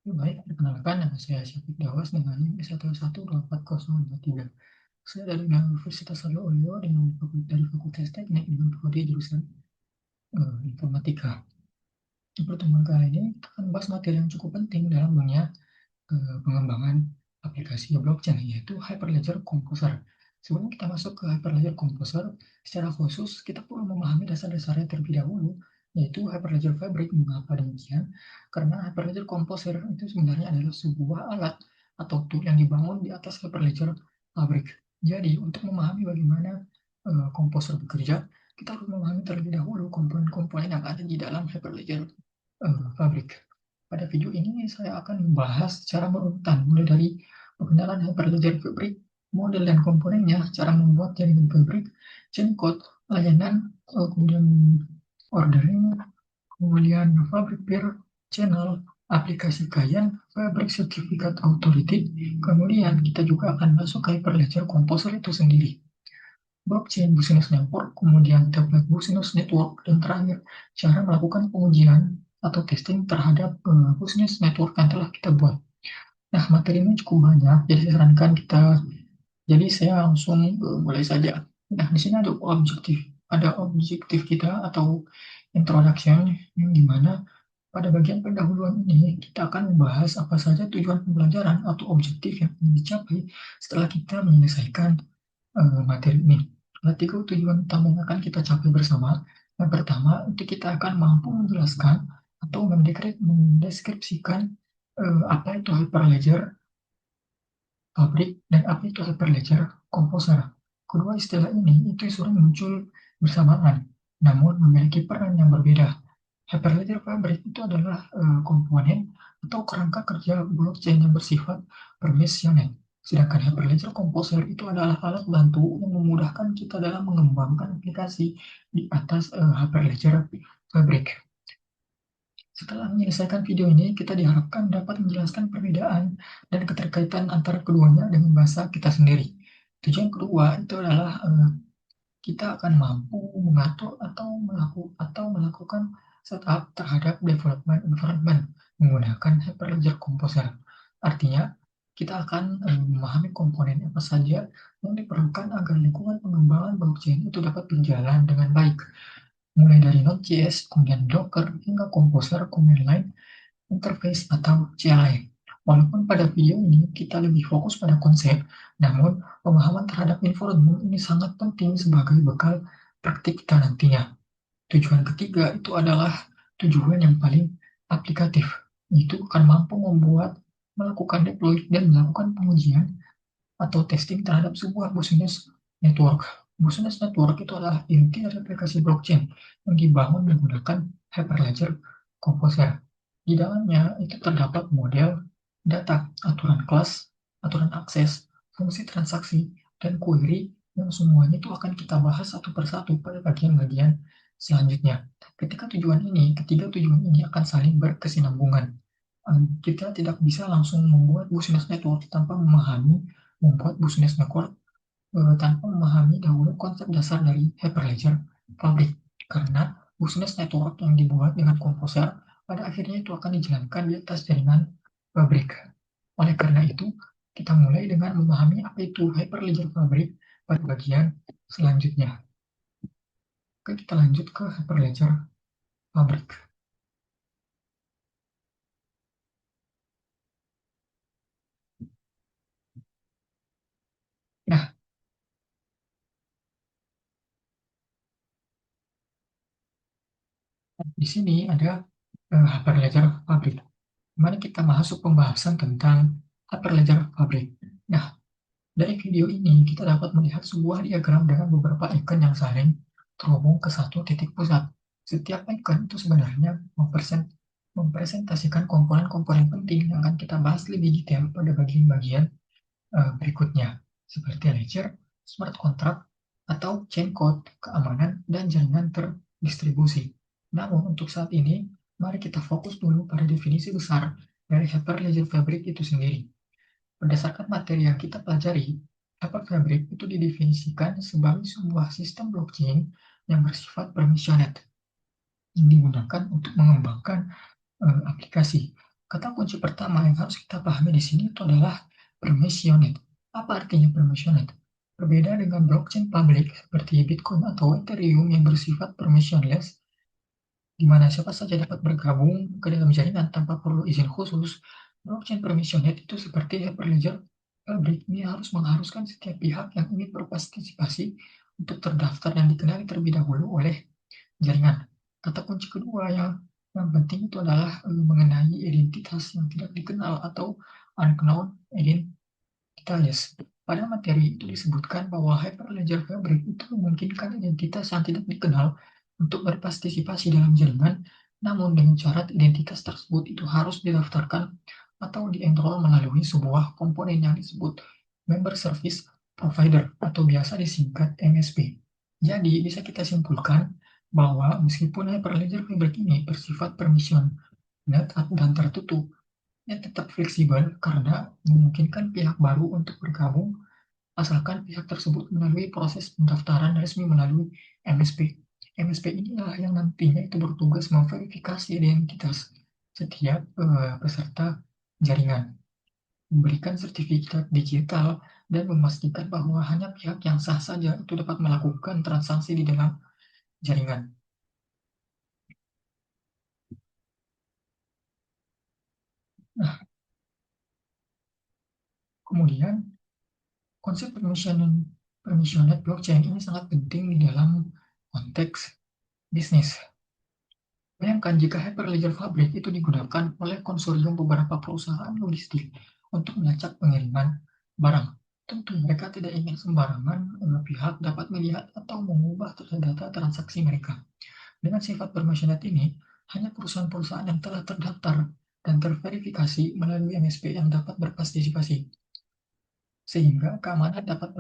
Baik, perkenalkan nama saya Syafiq Dawas dengan NIM S11240023. Saya dari Universitas Solo dengan dari Fakultas Teknik dengan prodi jurusan Informatika. Di pertemuan kali ini kita akan bahas materi yang cukup penting dalam dunia pengembangan aplikasi blockchain, yaitu Hyperledger Composer. Sebelum kita masuk ke Hyperledger Composer, secara khusus kita perlu memahami dasar-dasarnya terlebih dahulu, yaitu Hyperledger Fabric. Mengapa demikian? Karena Hyperledger Composer itu sebenarnya adalah sebuah alat atau tool yang dibangun di atas Hyperledger Fabric. Jadi, untuk memahami bagaimana Composer bekerja, kita harus memahami terlebih dahulu komponen-komponen yang ada di dalam Hyperledger Fabric. Pada video ini saya akan membahas secara berurutan, mulai dari pengenalan Hyperledger Fabric, model dan komponennya, cara membuat jaringan Fabric, chain code, layanan, kemudian ordering, kemudian Fabric Peer, channel, aplikasi klien, Fabric Certificate Authority, kemudian kita juga akan masuk ke Hyperledger Composer itu sendiri. Blockchain Business Network, kemudian Tablet Business Network, dan terakhir cara melakukan pengujian atau testing terhadap business network yang telah kita buat. Nah, materi ini cukup banyak, jadi saya sarankan jadi saya langsung mulai saja. Nah, di sini ada objektif kita atau introduction, yang dimana pada bagian pendahuluan ini kita akan membahas apa saja tujuan pembelajaran atau objektif yang ingin dicapai setelah kita menyelesaikan materi ini. Ada 3 tujuan utama yang akan kita capai bersama. Yang pertama, itu kita akan mampu menjelaskan atau mendeskripsikan apa itu Hyperledger Fabric dan apa itu Hyperledger Composer. Kedua istilah ini itu sering muncul bersamaan, namun memiliki peran yang berbeda. Hyperledger Fabric itu adalah komponen atau kerangka kerja blockchain yang bersifat permissioned. Sedangkan Hyperledger Composer itu adalah alat bantu yang memudahkan kita dalam mengembangkan aplikasi di atas Hyperledger Fabric. Setelah menyelesaikan video ini, kita diharapkan dapat menjelaskan perbedaan dan keterkaitan antara keduanya dengan bahasa kita sendiri. Tujuan kedua itu adalah kita akan mampu mengatur atau melakukan setup terhadap development environment menggunakan Hyperledger Composer. Artinya, kita akan memahami komponen apa saja yang diperlukan agar lingkungan pengembangan blockchain itu dapat berjalan dengan baik, mulai dari Node.js, kemudian Docker, hingga Composer, command line, interface, atau CLI. Walaupun pada video ini kita lebih fokus pada konsep, namun pemahaman terhadap environment ini sangat penting sebagai bekal praktik kita nantinya. Tujuan ketiga itu adalah tujuan yang paling aplikatif, yaitu akan mampu melakukan deploy dan melakukan pengujian atau testing terhadap sebuah business network. Business network itu adalah inti dari aplikasi blockchain yang dibangun menggunakan Hyperledger Composer. Di dalamnya itu terdapat model, data, aturan kelas, aturan akses, fungsi transaksi, dan query yang semuanya itu akan kita bahas satu persatu pada bagian-bagian selanjutnya. Ketiga tujuan ini akan saling berkesinambungan. Kita tidak bisa langsung membuat business network membuat business network tanpa memahami dahulu konsep dasar dari Hyperledger Fabric. Karena business network yang dibuat dengan Composer pada akhirnya itu akan dijalankan di atas jaringan Fabric. Oleh karena itu, kita mulai dengan memahami apa itu Hyperledger Fabric pada bagian selanjutnya. Oke, kita lanjut ke Hyperledger Fabric. Nah, di sini ada Hyperledger Fabric. Mari kita masuk pembahasan tentang Hyperledger Fabric. Nah, dari video ini kita dapat melihat sebuah diagram dengan beberapa icon yang saling terhubung ke satu titik pusat. Setiap icon itu sebenarnya mempresentasikan komponen-komponen penting yang akan kita bahas lebih detail pada bagian-bagian berikutnya, seperti ledger, smart contract, atau chain code, keamanan, dan jaringan terdistribusi. Namun untuk saat ini, mari kita fokus dulu pada definisi besar dari Hyperledger Fabric itu sendiri. Berdasarkan materi yang kita pelajari, Hyperfabric itu didefinisikan sebagai sebuah sistem blockchain yang bersifat permissioned yang digunakan untuk mengembangkan aplikasi. Kata kunci pertama yang harus kita pahami di sini itu adalah permissioned. Apa artinya permissioned? Berbeda dengan blockchain public seperti Bitcoin atau Ethereum yang bersifat permissionless, di mana siapa saja dapat bergabung ke dalam jaringan tanpa perlu izin khusus. Blockchain permissioned itu seperti Hyperledger Fabric ini harus mengharuskan setiap pihak yang ingin berpartisipasi untuk terdaftar dan dikenali terlebih dahulu oleh jaringan. Kata kunci kedua yang penting itu adalah mengenai identitas yang tidak dikenal atau unknown identities. Pada materi itu disebutkan bahwa Hyperledger Fabric itu memungkinkan identitas yang tidak dikenal untuk berpartisipasi dalam jaringan, namun dengan syarat identitas tersebut itu harus didaftarkan atau di-enroll melalui sebuah komponen yang disebut Member Service Provider atau biasa disingkat MSP. Jadi bisa kita simpulkan bahwa meskipun Hyperledger Fabric ini bersifat permission dan tertutup, ia tetap fleksibel karena memungkinkan pihak baru untuk bergabung asalkan pihak tersebut melalui proses pendaftaran resmi melalui MSP. MSP inilah yang nantinya itu bertugas memverifikasi identitas setiap peserta jaringan, memberikan sertifikat digital, dan memastikan bahwa hanya pihak yang sah saja itu dapat melakukan transaksi di dalam jaringan. Nah, kemudian konsep permissioned blockchain ini sangat penting di dalam konteks bisnis. Bayangkan jika Hyperledger Fabric itu digunakan oleh konsorsium beberapa perusahaan logistik untuk melacak pengiriman barang. Tentu mereka tidak ingin sembarangan pihak dapat melihat atau mengubah data transaksi mereka. Dengan sifat permissioned ini, hanya perusahaan-perusahaan yang telah terdaftar dan terverifikasi melalui MSP yang dapat berpartisipasi. Sehingga keamanan dapat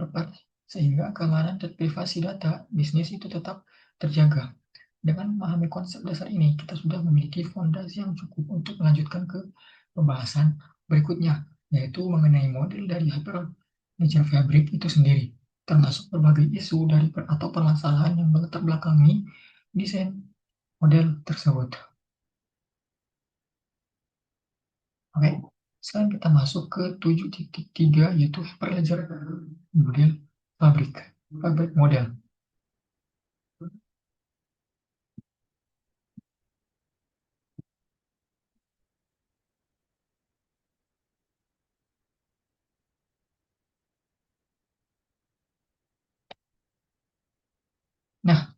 sehingga keamanan dan privasi data bisnis itu tetap terjaga. Dengan memahami konsep dasar ini, kita sudah memiliki fondasi yang cukup untuk melanjutkan ke pembahasan berikutnya, yaitu mengenai model dari Hyperledger Fabric itu sendiri, termasuk berbagai isu atau permasalahan yang melatar belakangi desain model tersebut. Oke, sekarang kita masuk ke 7.3, yaitu Hyperledger model Fabric model. Nah,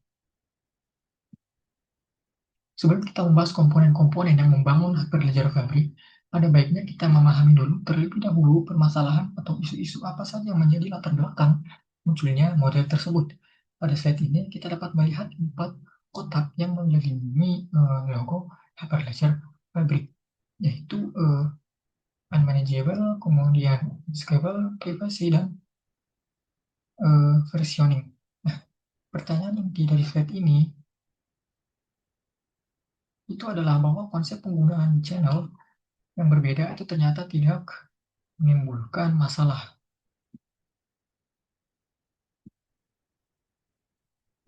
sebelum kita membahas komponen-komponen yang membangun Hyperledger Fabric, ada baiknya kita memahami dulu terlebih dahulu permasalahan atau isu-isu apa saja yang menjadi latar belakang munculnya model tersebut. Pada slide ini kita dapat melihat 4 kotak yang mengelilingi logo Hyperledger Fabric, yaitu unmanageable, kemudian scalable, privacy, dan versioning. Nah, pertanyaan inti dari slide ini itu adalah bahwa konsep penggunaan channel yang berbeda itu ternyata tidak menimbulkan masalah.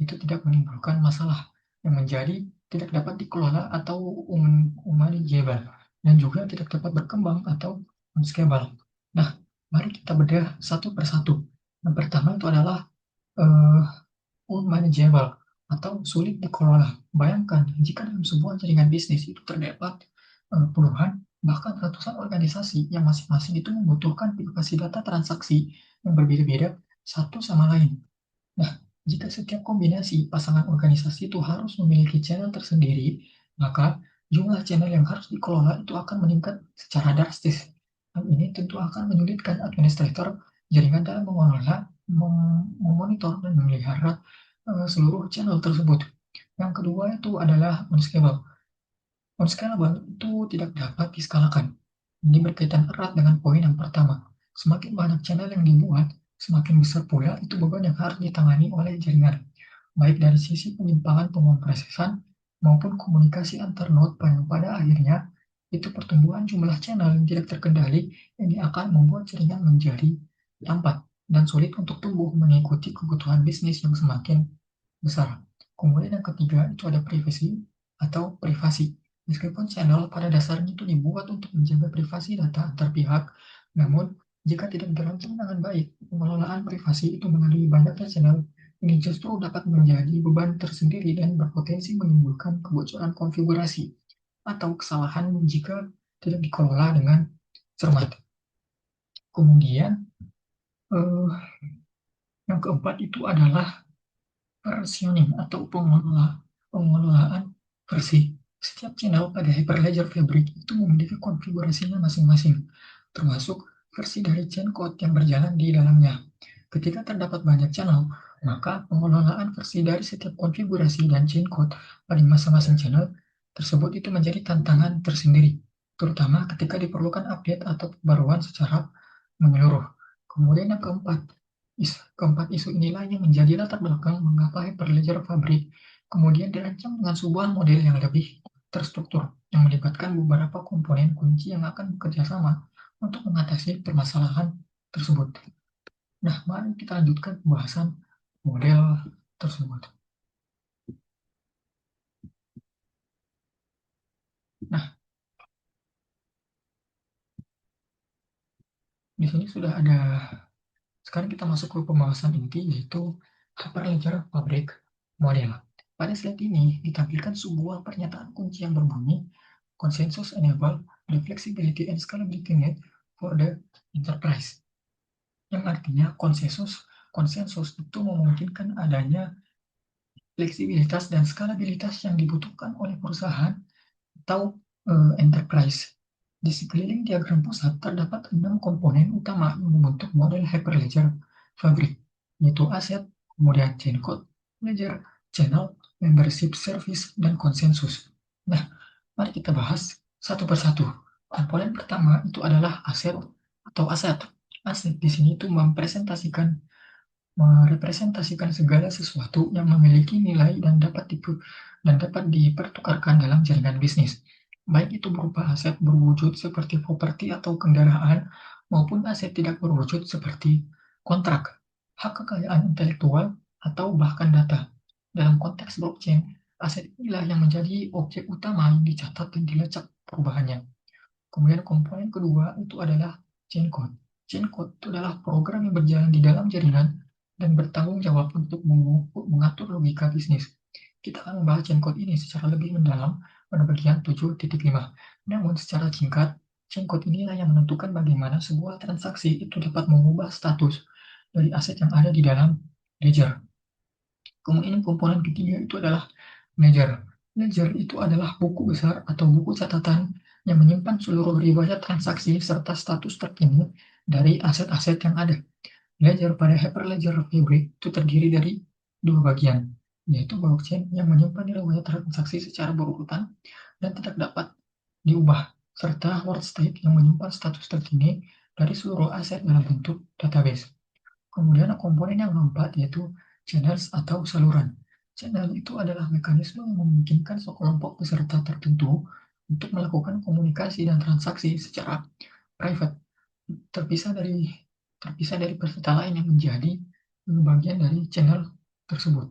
Itu tidak menimbulkan masalah yang menjadi tidak dapat dikelola atau unmanageable dan juga tidak dapat berkembang atau unscalable. Nah, mari kita bedah satu persatu. Yang pertama itu adalah uh, unmanageable atau sulit dikelola. Bayangkan jika dalam sebuah jaringan bisnis itu terdapat puluhan bahkan ratusan organisasi yang masing-masing itu membutuhkan privasi data transaksi yang berbeda-beda satu sama lain. Nah, jika setiap kombinasi pasangan organisasi itu harus memiliki channel tersendiri, maka jumlah channel yang harus dikelola itu akan meningkat secara drastis. Hal ini tentu akan menyulitkan administrator jaringan dalam mengelola, memonitor, dan memelihara seluruh channel tersebut. Yang kedua itu adalah unscalable. Unscalable itu tidak dapat diskalakan. Ini berkaitan erat dengan poin yang pertama. Semakin banyak channel yang dibuat, semakin besar pula itu beban yang harus ditangani oleh jaringan, baik dari sisi penyimpangan pemrosesan maupun komunikasi antar node yang pada akhirnya itu pertumbuhan jumlah channel yang tidak terkendali ini akan membuat jaringan menjadi lambat dan sulit untuk tumbuh mengikuti kebutuhan bisnis yang semakin besar. Kemudian yang ketiga itu ada privasi atau privasi. Meskipun channel pada dasarnya itu dibuat untuk menjaga privasi data antar pihak, namun jika tidak dirancang dengan baik, pengelolaan privasi itu melalui banyaknya channel ini justru dapat menjadi beban tersendiri dan berpotensi menimbulkan kebocoran konfigurasi atau kesalahan jika tidak dikelola dengan cermat. Kemudian, eh, yang keempat itu adalah versioning atau pengelolaan versi. Setiap channel pada Hyperledger Fabric itu memiliki konfigurasinya masing-masing, termasuk versi dari chain code yang berjalan di dalamnya. Ketika terdapat banyak channel, maka pengelolaan versi dari setiap konfigurasi dan chain code pada masing-masing channel tersebut itu menjadi tantangan tersendiri, terutama ketika diperlukan update atau pembaruan secara menyeluruh. Kemudian yang keempat isu inilah yang menjadi latar belakang mengapa Hyperledger Fabric kemudian dirancang dengan sebuah model yang lebih terstruktur, yang melibatkan beberapa komponen kunci yang akan bekerja sama untuk mengatasi permasalahan tersebut. Nah, mari kita lanjutkan pembahasan model tersebut. Nah, di sini sudah ada. Sekarang kita masuk ke pembahasan inti, yaitu Hyperledger Fabric Model. Pada slide ini ditampilkan sebuah pernyataan kunci yang berbunyi Consensus enable the flexibility and scalability need for the enterprise. Yang artinya konsensus itu memungkinkan adanya fleksibilitas dan skalabilitas yang dibutuhkan oleh perusahaan atau enterprise. Di sekeliling diagram pusat terdapat 6 komponen utama yang membentuk model Hyperledger Fabric, yaitu aset, kemudian chain code, ledger, channel, membership service, dan konsensus. Nah, mari kita bahas satu persatu. Komponen pertama itu adalah aset atau aset. Aset di sini itu merepresentasikan segala sesuatu yang memiliki nilai dan dapat dipertukarkan dalam jaringan bisnis. Baik itu berupa aset berwujud seperti properti atau kendaraan, maupun aset tidak berwujud seperti kontrak, hak kekayaan intelektual, atau bahkan data. Dalam konteks blockchain, aset inilah yang menjadi objek utama yang dicatat dan dilacak perubahannya. Kemudian komponen kedua itu adalah chain code. Chain code itu adalah program yang berjalan di dalam jaringan dan bertanggung jawab untuk mengatur logika bisnis. Kita akan membahas chain code ini secara lebih mendalam pada bagian 7.5. Namun secara singkat, chain code inilah yang menentukan bagaimana sebuah transaksi itu dapat mengubah status dari aset yang ada di dalam ledger. Kemudian komponen ketiga itu adalah ledger. Ledger itu adalah buku besar atau buku catatan yang menyimpan seluruh riwayat transaksi serta status terkini dari aset-aset yang ada. Ledger pada Hyperledger Fabric itu terdiri dari dua bagian, yaitu blockchain yang menyimpan riwayat transaksi secara berurutan dan tidak dapat diubah, serta world state yang menyimpan status terkini dari seluruh aset dalam bentuk database. Kemudian komponen yang keempat yaitu channels atau saluran. Channel itu adalah mekanisme yang memungkinkan sekelompok peserta tertentu untuk melakukan komunikasi dan transaksi secara private, terpisah dari peserta lain yang menjadi bagian dari channel tersebut.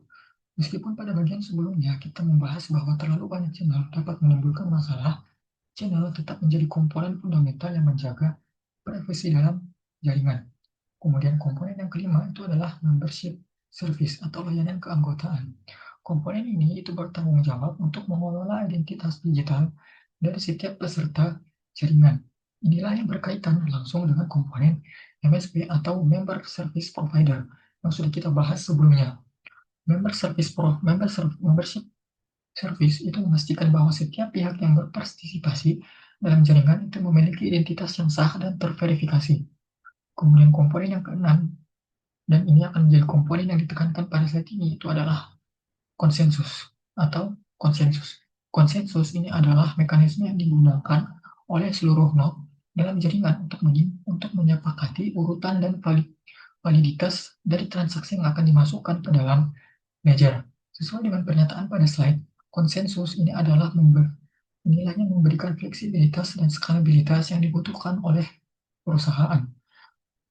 Meskipun pada bagian sebelumnya kita membahas bahwa terlalu banyak channel dapat menimbulkan masalah, channel tetap menjadi komponen fundamental yang menjaga privasi dalam jaringan. Kemudian komponen yang kelima itu adalah membership service atau layanan keanggotaan. Komponen ini itu bertanggung jawab untuk mengelola identitas digital dari setiap peserta jaringan. Inilah yang berkaitan langsung dengan komponen MSP atau Member Service Provider yang sudah kita bahas sebelumnya. Membership service itu memastikan bahwa setiap pihak yang berpartisipasi dalam jaringan itu memiliki identitas yang sah dan terverifikasi. Kemudian komponen yang keenam, dan ini akan menjadi komponen yang ditekankan pada slide ini, itu adalah konsensus atau konsensus. Konsensus ini adalah mekanisme yang digunakan oleh seluruh node dalam jaringan untuk menyepakati urutan dan validitas dari transaksi yang akan dimasukkan ke dalam ledger. Sesuai dengan pernyataan pada slide, konsensus ini adalah nilainya memberikan fleksibilitas dan skalabilitas yang dibutuhkan oleh perusahaan.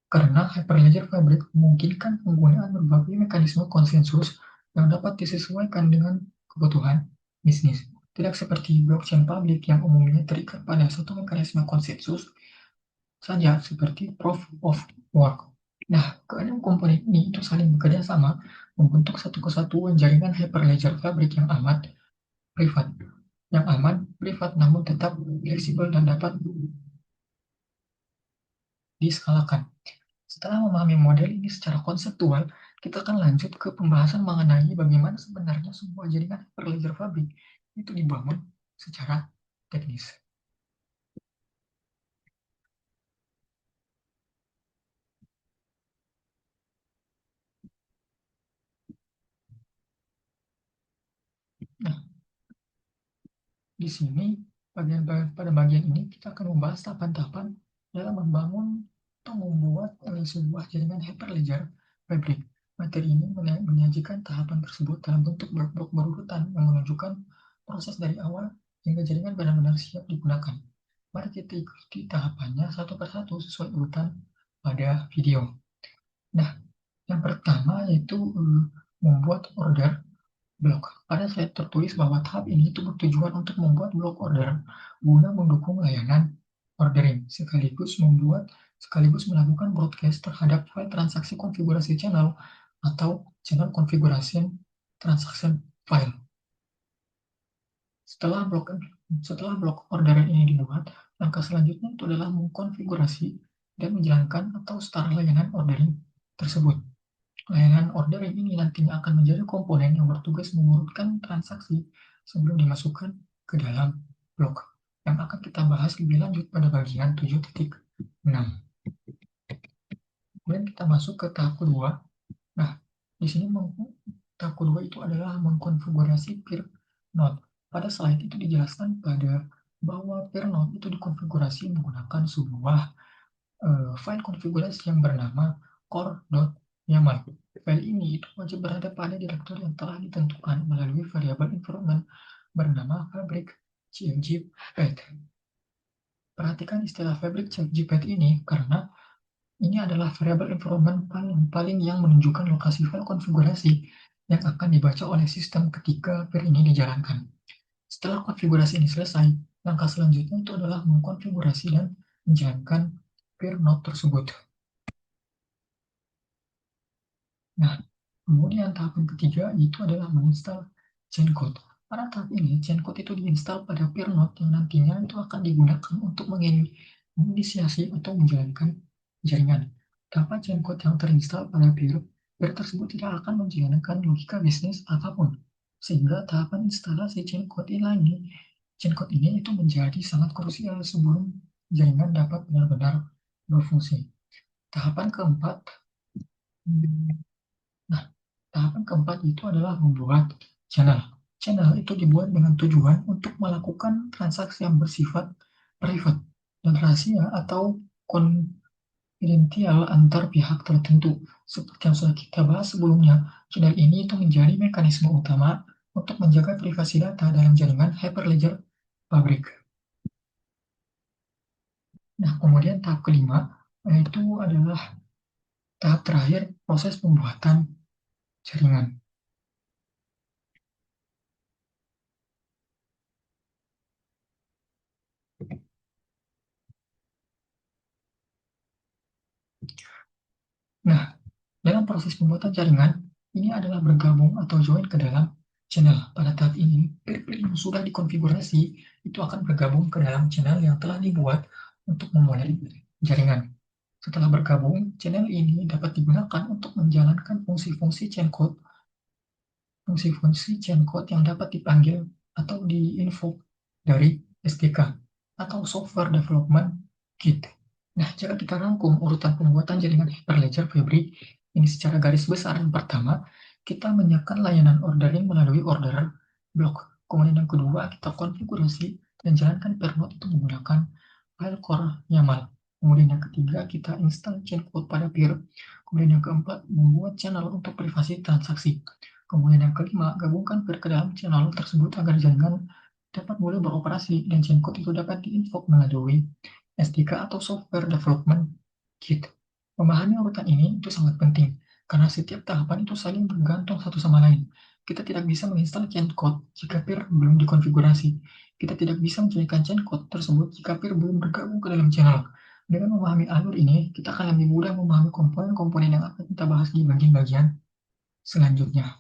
Karena Hyperledger Fabric memungkinkan penggunaan berbagai mekanisme konsensus yang dapat disesuaikan dengan kebutuhan bisnis. Tidak seperti blockchain publik yang umumnya terikat pada satu mekanisme konsensus saja seperti proof of work. Nah, keenam komponen ini itu saling bekerja sama membentuk satu kesatuan jaringan Hyperledger Fabric yang amat privat. Yang aman, privat, namun tetap fleksibel dan dapat diskalakan. Setelah memahami model ini secara konseptual, kita akan lanjut ke pembahasan mengenai bagaimana sebenarnya sebuah jaringan Hyperledger Fabric itu dibangun secara teknis. Nah, di sini pada bagian ini kita akan membahas tahapan-tahapan dalam membangun atau membuat sebuah jaringan Hyperledger Fabric. Materi ini menyajikan tahapan tersebut dalam bentuk blok-blok berurutan yang menunjukkan proses dari awal hingga jaringan benar-benar siap digunakan. Mari kita ikuti tahapannya satu persatu sesuai urutan pada video. Nah, yang pertama yaitu membuat order blok. Pada slide tertulis bahwa tahap ini itu bertujuan untuk membuat blok order guna mendukung layanan ordering sekaligus melakukan broadcast terhadap file transaksi konfigurasi channel atau channel configuration transaction file. Setelah blok orderan ini dibuat, langkah selanjutnya itu adalah mengkonfigurasi dan menjalankan atau start layanan ordering tersebut. Layanan ordering ini nantinya akan menjadi komponen yang bertugas mengurutkan transaksi sebelum dimasukkan ke dalam blok, yang akan kita bahas lebih lanjut pada bagian 7.6. Kemudian kita masuk ke tahap kedua. Nah, di sini tahap kedua itu adalah mengkonfigurasi peer node. Pada slide itu dijelaskan bahwa peer node itu dikonfigurasi menggunakan sebuah file konfigurasi yang bernama core.yaml. File ini itu wajib berada pada direktori yang telah ditentukan melalui variabel environment bernama fabric cfg path. Perhatikan istilah fabric cfg path ini karena ini adalah variabel environment paling yang menunjukkan lokasi file konfigurasi yang akan dibaca oleh sistem ketika peer ini dijalankan. Setelah konfigurasi ini selesai, langkah selanjutnya itu adalah mengkonfigurasi dan menjalankan peer node tersebut. Nah, kemudian tahapan ketiga itu adalah menginstal Gencode. Pada tahap ini, Gencode itu diinstal pada peer node yang nantinya itu akan digunakan untuk menginisiasi atau menjalankan jaringan. Tanpa Gencode yang terinstal pada peer tersebut tidak akan menjalankan logika bisnis apapun. Sehingga tahapan instalasi Gencode ini itu menjadi sangat krusial sebelum jaringan dapat benar-benar berfungsi. Tahapan keempat, Nah, tahapan keempat itu adalah membuat channel. Channel itu dibuat dengan tujuan untuk melakukan transaksi yang bersifat private dan rahasia atau konfidensial antar pihak tertentu. Seperti yang sudah kita bahas sebelumnya, channel ini itu menjadi mekanisme utama untuk menjaga privasi data dalam jaringan Hyperledger Fabric. Nah, kemudian tahap kelima, yaitu adalah tahap terakhir proses pembuatan jaringan. Nah, dalam proses pembuatan jaringan, ini adalah bergabung atau join ke dalam channel. Pada tahap ini, peer-peer yang sudah dikonfigurasi itu akan bergabung ke dalam channel yang telah dibuat untuk memulai jaringan. Setelah bergabung, channel ini dapat digunakan untuk menjalankan fungsi-fungsi chain code yang dapat dipanggil atau di-invoke dari SDK atau Software Development Kit. Nah, jika kita rangkum urutan pembuatan jaringan Hyperledger Fabric ini secara garis besar, yang pertama, kita menyiapkan layanan ordering melalui orderer blok. Kemudian yang kedua, kita konfigurasi dan jalankan peer node itu menggunakan file core YAML. Kemudian yang ketiga, kita install chain code pada peer. Kemudian yang keempat, membuat channel untuk privasi transaksi. Kemudian yang kelima, gabungkan peer ke dalam channel tersebut agar jaringan dapat mulai beroperasi dan chain code itu dapat diinvoke melalui SDK atau Software Development Kit. Memahami urutan ini itu sangat penting, karena setiap tahapan itu saling bergantung satu sama lain. kita tidak bisa menginstal chaincode jika peer belum dikonfigurasi. Kita tidak bisa mencarikan chaincode tersebut jika peer belum bergabung ke dalam channel. Dengan memahami alur ini, kita akan lebih mudah memahami komponen-komponen yang akan kita bahas di bagian-bagian selanjutnya.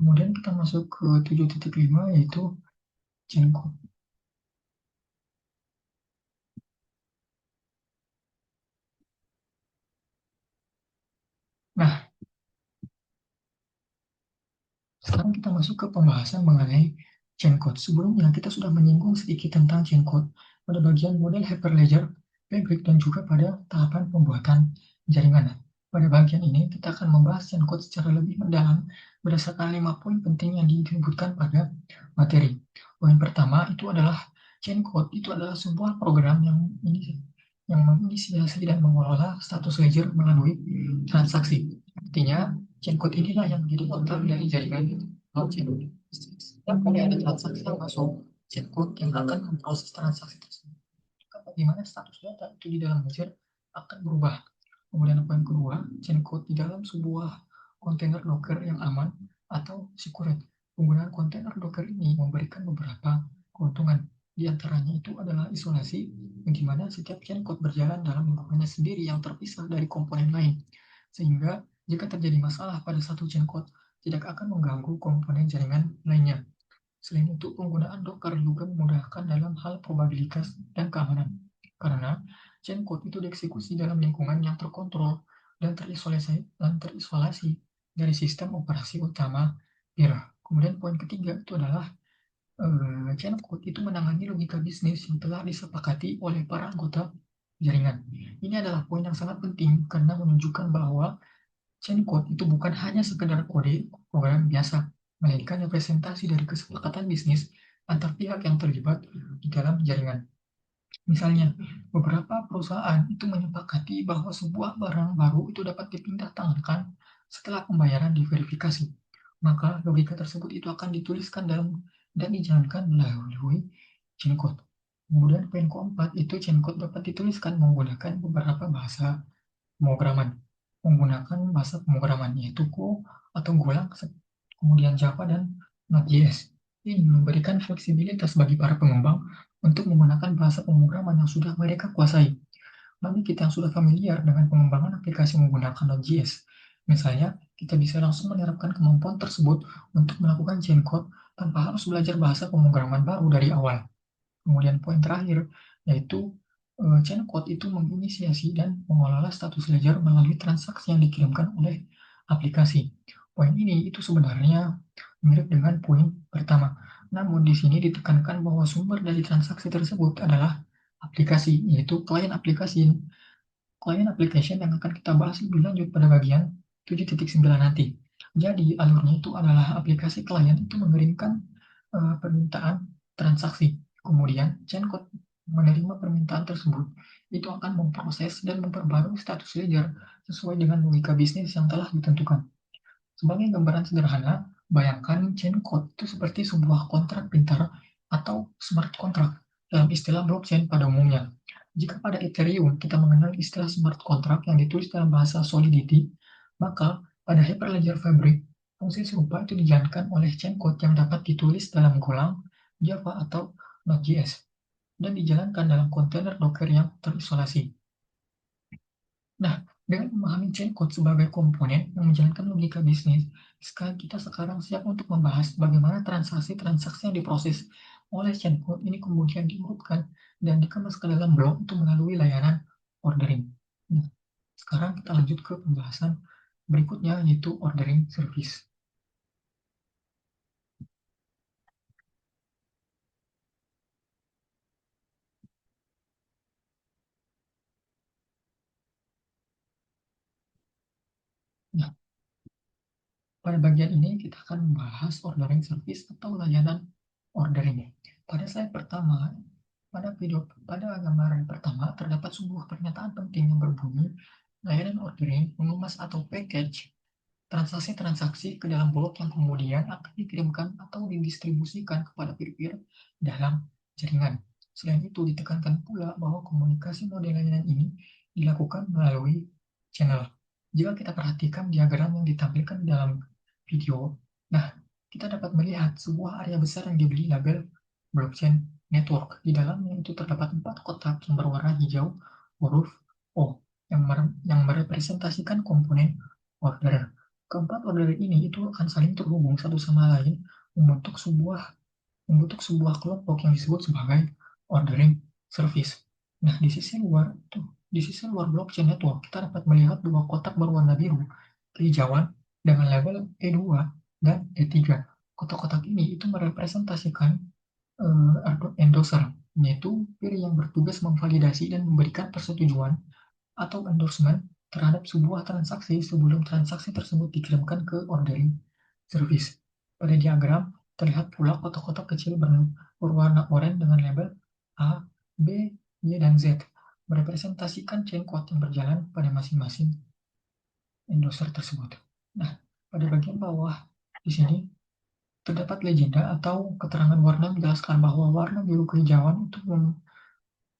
Kemudian kita masuk ke 7.5 yaitu chaincode. Nah, sekarang kita masuk ke pembahasan mengenai chaincode. Sebelumnya kita sudah menyinggung sedikit tentang chaincode pada bagian model Hyperledger, Fabric, dan juga pada tahapan pembuatan jaringan. Pada bagian ini kita akan membahas chaincode secara lebih mendalam berdasarkan 5 poin penting yang disebutkan pada materi. Poin pertama itu adalah chaincode itu adalah sebuah program yang menginisiasi dan mengelola status ledger melalui transaksi. Artinya, chaincode inilah yang menjadi otak dari jaringan blockchain. Setiap kali ada transaksi yang masuk, chaincode yang akan memproses transaksi tersebut. Maka bagaimana status data itu di dalam ledger akan berubah. Kemudian poin kedua, chaincode di dalam sebuah kontainer Docker yang aman atau secure. Penggunaan kontainer Docker ini memberikan beberapa keuntungan. Di antaranya itu adalah isolasi, di mana setiap chaincode berjalan dalam lingkungannya sendiri yang terpisah dari komponen lain. Sehingga jika terjadi masalah pada satu chaincode, tidak akan mengganggu komponen jaringan lainnya. Selain itu, penggunaan Docker juga memudahkan dalam hal probabilitas dan keamanan. Karena chaincode itu dieksekusi dalam lingkungan yang terkontrol dan terisolasi dari sistem operasi utama peer. Kemudian poin ketiga itu adalah chaincode itu menangani logika bisnis yang telah disepakati oleh para anggota jaringan. Ini adalah poin yang sangat penting karena menunjukkan bahwa chaincode itu bukan hanya sekedar kode program biasa, melainkan representasi dari kesepakatan bisnis antar pihak yang terlibat di dalam jaringan. Misalnya, beberapa perusahaan itu menyepakati bahwa sebuah barang baru itu dapat dipindah tangankan setelah pembayaran diverifikasi. Maka logika tersebut itu akan dituliskan dalam dan dijalankan melalui chaincode. Kemudian poin keempat itu chaincode dapat dituliskan menggunakan beberapa bahasa pemrograman. Menggunakan bahasa pemrograman yaitu Go atau Golang, kemudian Java dan Node.js. Ini memberikan fleksibilitas bagi para pengembang untuk menggunakan bahasa pemrograman yang sudah mereka kuasai. Bagi kita yang sudah familiar dengan pengembangan aplikasi menggunakan Node.js, misalnya, kita bisa langsung menerapkan kemampuan tersebut untuk melakukan chaincode tanpa harus belajar bahasa pemrograman baru dari awal. Kemudian poin terakhir, yaitu chaincode itu menginisiasi dan mengelola status ledger melalui transaksi yang dikirimkan oleh aplikasi. Poin ini itu sebenarnya mirip dengan poin pertama. Namun di sini ditekankan bahwa sumber dari transaksi tersebut adalah aplikasi, yaitu klien aplikasi. Klien application yang akan kita bahas lebih lanjut pada bagian 7.9 nanti. Jadi alurnya itu adalah aplikasi klien itu mengirimkan permintaan transaksi. Kemudian chaincode menerima permintaan tersebut. Itu akan memproses dan memperbarui status ledger sesuai dengan logika bisnis yang telah ditentukan. Sebagai gambaran sederhana, bayangkan chaincode itu seperti sebuah kontrak pintar atau smart contract dalam istilah blockchain pada umumnya. Jika pada Ethereum kita mengenal istilah smart contract yang ditulis dalam bahasa Solidity, maka pada Hyperledger Fabric, fungsi serupa itu dijalankan oleh chaincode yang dapat ditulis dalam Golang, Java, atau Node.js, dan dijalankan dalam kontainer Docker yang terisolasi. Nah, dengan memahami chaincode sebagai komponen yang menjalankan logika bisnis, kita sekarang siap untuk membahas bagaimana transaksi-transaksi yang diproses oleh chaincode ini kemudian diurutkan dan dikemas ke dalam blok itu melalui layanan ordering. Nah, sekarang kita lanjut ke pembahasan berikutnya yaitu ordering service. Nah, pada bagian ini kita akan membahas ordering service atau layanan ordering. Pada slide pertama, pada gambaran pertama terdapat sebuah pernyataan penting yang berbunyi layanan ordering mengemas atau package transaksi-transaksi ke dalam blok yang kemudian akan dikirimkan atau didistribusikan kepada peer-peer dalam jaringan. Selain itu, ditekankan pula bahwa komunikasi model layanan ini dilakukan melalui channel. Jika kita perhatikan diagram yang ditampilkan dalam video, Nah, kita dapat melihat sebuah area besar yang diberi label blockchain network. Di dalamnya itu terdapat 4 kotak yang berwarna hijau, huruf O, yang merepresentasikan komponen order. Keempat order ini itu akan saling terhubung satu sama lain membentuk sebuah membentuk sebuah kelompok yang disebut sebagai ordering service. Nah, di sisi luar blockchain network, kita dapat melihat dua kotak berwarna biru, kehijauan dengan label E2 dan E3. Kotak-kotak ini itu merepresentasikan endorser, yaitu peer yang bertugas memvalidasi dan memberikan persetujuan atau endorsement terhadap sebuah transaksi sebelum transaksi tersebut dikirimkan ke ordering service. Pada diagram, terlihat pula kotak-kotak kecil berwarna oranye dengan label A, B, Y, dan Z, merepresentasikan chain code yang berjalan pada masing-masing endorser tersebut. Nah, pada bagian bawah di sini terdapat legenda atau keterangan warna menjelaskan bahwa warna biru kehijauan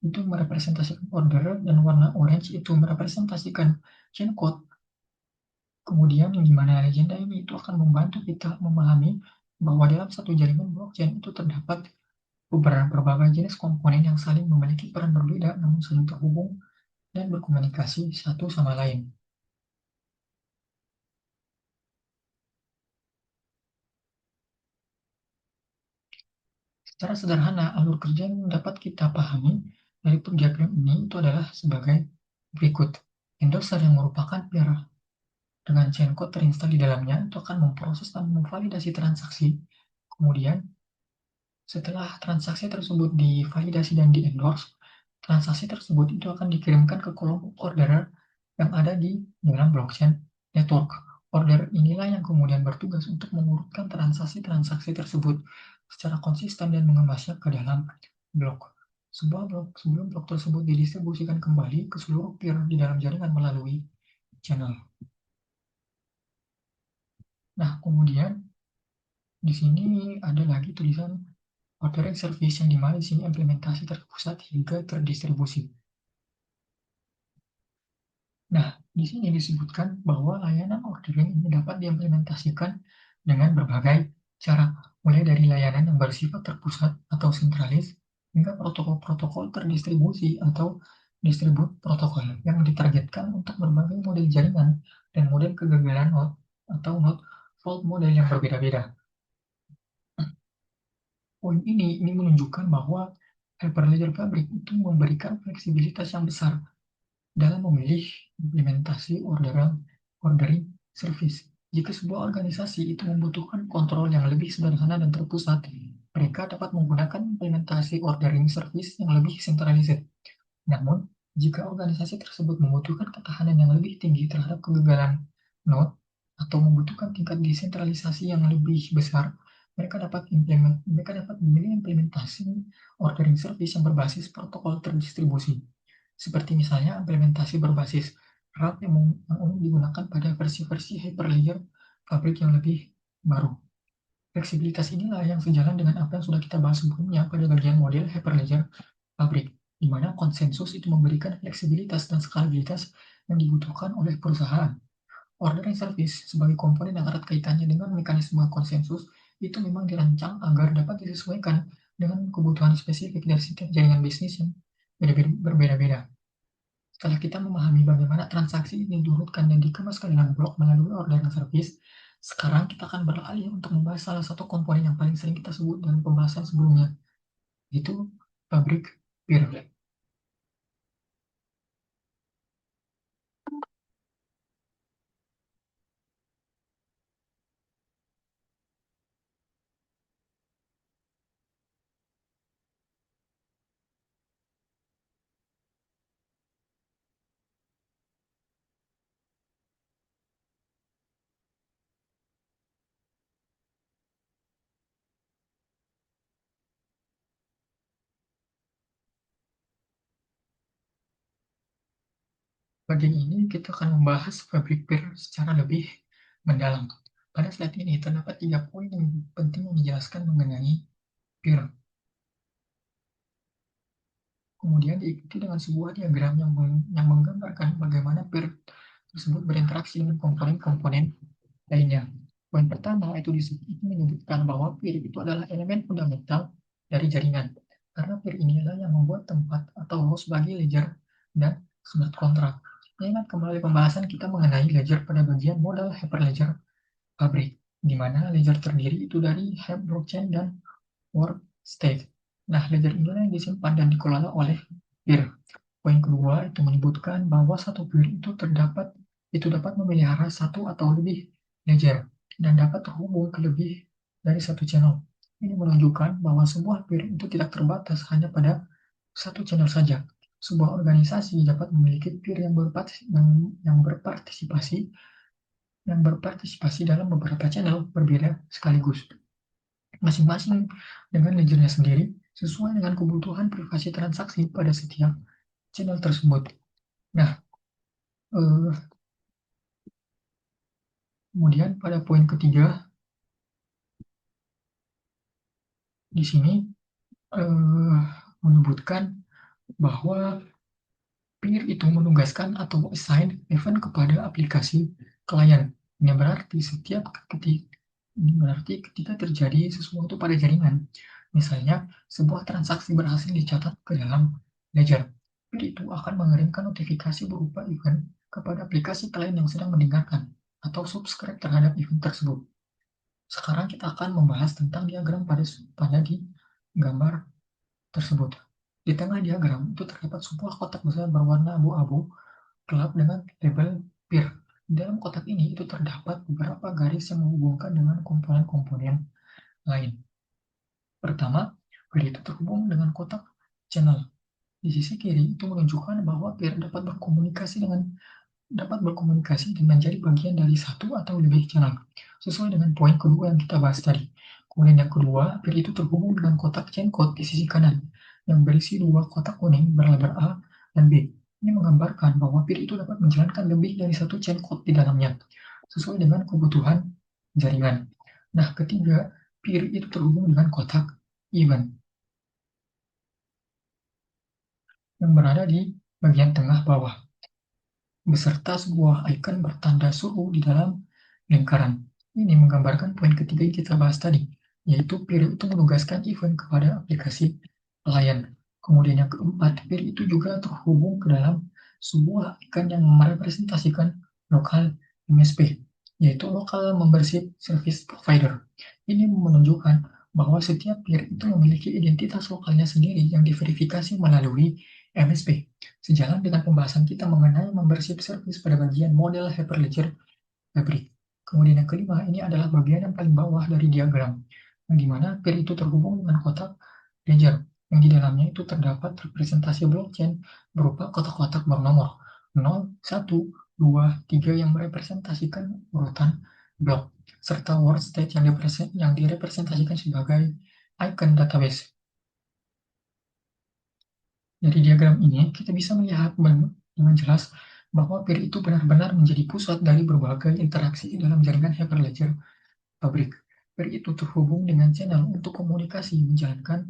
itu merepresentasikan order dan warna orange itu merepresentasikan chain code. Kemudian yang dimana legenda ini itu akan membantu kita memahami bahwa dalam satu jaringan blockchain itu terdapat berbagai jenis komponen yang saling memiliki peran berbeda namun saling terhubung dan berkomunikasi satu sama lain. Secara sederhana, alur kerja yang dapat kita pahami dari diagram ini itu adalah sebagai berikut. Endorser yang merupakan peer dengan chain code terinstal di dalamnya itu akan memproses dan memvalidasi transaksi. Kemudian, setelah transaksi tersebut divalidasi dan di-endorse, transaksi tersebut itu akan dikirimkan ke kelompok orderer yang ada di dalam blockchain network. Order inilah yang kemudian bertugas untuk mengurutkan transaksi-transaksi tersebut secara konsisten dan mengemasnya ke dalam blok. Sebelum blok tersebut didistribusikan kembali ke seluruh peer di dalam jaringan melalui channel. Nah, kemudian di sini ada lagi tulisan ordering service yang dimana di sini implementasi terpusat hingga terdistribusi. Nah, di sini disebutkan bahwa layanan ordering ini dapat diimplementasikan dengan berbagai cara, mulai dari layanan yang bersifat terpusat atau sentralis, hingga protokol-protokol terdistribusi atau distribut protokol yang ditargetkan untuk berbagai model jaringan dan model kegagalan node atau node fault model yang berbeda-beda. Poin ini menunjukkan bahwa Hyperledger Fabric itu memberikan fleksibilitas yang besar dalam memilih implementasi ordering service. Jika sebuah organisasi itu membutuhkan kontrol yang lebih sederhana dan terpusat, mereka dapat menggunakan implementasi ordering service yang lebih sentralisir. Namun, jika organisasi tersebut membutuhkan ketahanan yang lebih tinggi terhadap kegagalan node atau membutuhkan tingkat desentralisasi yang lebih besar, mereka dapat memilih implementasi ordering service yang berbasis protokol terdistribusi. Seperti misalnya implementasi berbasis RAP yang umum digunakan pada versi-versi Hyperledger Fabric yang lebih baru. Fleksibilitas inilah yang sejalan dengan apa yang sudah kita bahas sebelumnya pada bagian model Hyperledger Fabric, di mana konsensus itu memberikan fleksibilitas dan skalabilitas yang dibutuhkan oleh perusahaan. Ordering service sebagai komponen yang erat kaitannya dengan mekanisme konsensus itu memang dirancang agar dapat disesuaikan dengan kebutuhan spesifik dari setiap jaringan bisnis yang berbeda-beda. Setelah kita memahami bagaimana transaksi ini diurutkan dan dikemas ke dalam blok melalui ordering service, sekarang kita akan beralih untuk membahas salah satu komponen yang paling sering kita sebut dalam pembahasan sebelumnya, yaitu pabrik peer. Bagian ini kita akan membahas pabrik peer secara lebih mendalam. Pada slide ini terdapat 3 poin yang penting yang dijelaskan mengenai peer. Kemudian diikuti dengan sebuah diagram yang menggambarkan bagaimana peer tersebut berinteraksi dengan komponen-komponen lainnya. Poin pertama itu menyebutkan bahwa peer itu adalah elemen fundamental dari jaringan. Karena peer inilah yang membuat tempat atau host bagi ledger dan smart contract. Ingat kembali pembahasan kita mengenai ledger pada bagian modal hyperledger pabrik, di mana ledger terdiri itu dari blockchain dan work state. Nah, ledger inilah yang disimpan dan dikelola oleh peer. Poin kedua itu menyebutkan bahwa satu peer itu dapat memelihara satu atau lebih ledger dan dapat terhubung ke lebih dari satu channel. Ini menunjukkan bahwa sebuah peer itu tidak terbatas hanya pada satu channel saja. Sebuah organisasi dapat memiliki peer yang berpartisipasi dalam beberapa channel berbeda sekaligus, masing-masing dengan ledgernya sendiri sesuai dengan kebutuhan privasi transaksi pada setiap channel tersebut. Nah, kemudian pada poin ketiga di sini menyebutkan bahwa peer itu menugaskan atau assign event kepada aplikasi klien. Ini berarti ketika terjadi sesuatu pada jaringan, misalnya sebuah transaksi berhasil dicatat ke dalam ledger, peer itu akan mengirimkan notifikasi berupa event kepada aplikasi klien yang sedang mendengarkan atau subscribe terhadap event tersebut. Sekarang kita akan membahas tentang diagram pada di gambar tersebut. Di tengah diagram itu terdapat sebuah kotak besar berwarna abu-abu gelap dengan label peer. Di dalam kotak ini itu terdapat beberapa garis yang menghubungkan dengan komponen-komponen lain. Pertama, peer itu terhubung dengan kotak channel. Di sisi kiri itu menunjukkan bahwa peer dapat berkomunikasi dan menjadi bagian dari satu atau lebih channel, sesuai dengan poin kedua yang kita bahas tadi. Kemudian yang kedua, peer itu terhubung dengan kotak chain code di sisi kanan, yang berisi dua kotak kuning berlabel A dan B. Ini menggambarkan bahwa peer itu dapat menjalankan lebih dari satu chain code di dalamnya, sesuai dengan kebutuhan jaringan. Nah, ketiga, peer itu terhubung dengan kotak event, yang berada di bagian tengah bawah, beserta sebuah icon bertanda suhu di dalam lingkaran. Ini menggambarkan poin ketiga yang kita bahas tadi, yaitu peer itu menugaskan event kepada aplikasi klien. Kemudian yang keempat, peer itu juga terhubung ke dalam sebuah icon yang merepresentasikan lokal MSP, yaitu Local Membership Service Provider. Ini menunjukkan bahwa setiap peer itu memiliki identitas lokalnya sendiri yang diverifikasi melalui MSP. Sejalan dengan pembahasan kita mengenai membership service pada bagian model Hyperledger Fabric. Kemudian yang kelima, ini adalah bagian yang paling bawah dari diagram, yang dimana peer itu terhubung dengan kotak ledger, yang di dalamnya itu terdapat representasi blockchain berupa kotak-kotak bernomor 0, 1, 2, 3 yang merepresentasikan urutan blok, serta word state yang direpresentasikan sebagai icon database. Dari diagram ini, kita bisa melihat dengan jelas bahwa peer itu benar-benar menjadi pusat dari berbagai interaksi dalam jaringan Hyperledger pabrik. Peer itu terhubung dengan channel untuk komunikasi, menjalankan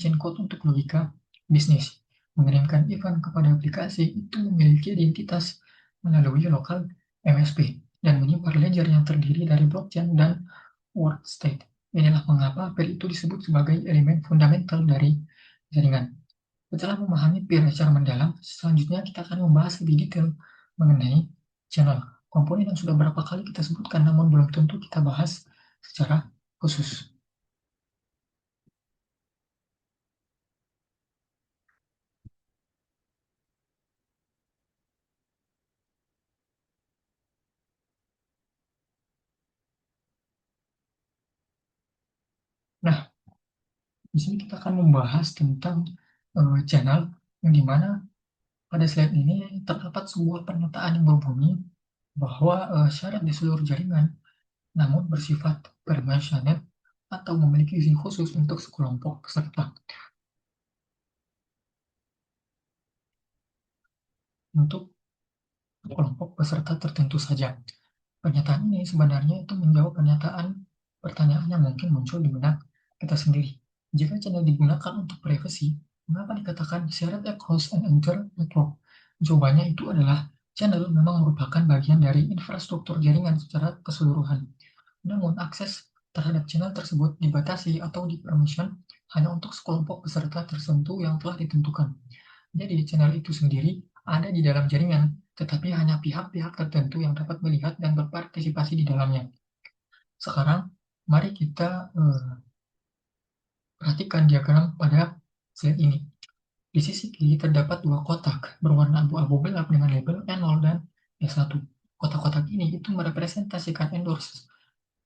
chain code untuk logika bisnis. Mengirimkan event kepada aplikasi itu memiliki identitas melalui lokal MSP dan menyimpan ledger yang terdiri dari blockchain dan word state. Inilah mengapa peer itu disebut sebagai elemen fundamental dari jaringan. Setelah memahami peer secara mendalam, selanjutnya kita akan membahas lebih detail mengenai channel, komponen yang sudah berapa kali kita sebutkan namun belum tentu kita bahas secara khusus. Nah, di sini kita akan membahas tentang channel, yang dimana pada slide ini terdapat sebuah pernyataan yang berbunyi bahwa syarat di seluruh jaringan namun bersifat permissioned atau memiliki izin khusus untuk sekelompok peserta. Untuk kelompok peserta tertentu saja. Pernyataan ini sebenarnya itu menjawab pertanyaan yang mungkin muncul di benak kita sendiri. Jika channel digunakan untuk privasi, mengapa dikatakan shared across an entire network? Jawabannya itu adalah Channel memang merupakan bagian dari infrastruktur jaringan secara keseluruhan. Namun, akses terhadap channel tersebut dibatasi atau dipermission hanya untuk sekelompok peserta tertentu yang telah ditentukan. Jadi, channel itu sendiri ada di dalam jaringan, tetapi hanya pihak-pihak tertentu yang dapat melihat dan berpartisipasi di dalamnya. Sekarang, mari kita perhatikan diagram pada slide ini. Di sisi kiri terdapat dua kotak berwarna abu-abu gelap dengan label E0 dan E1. Kotak-kotak ini itu merepresentasikan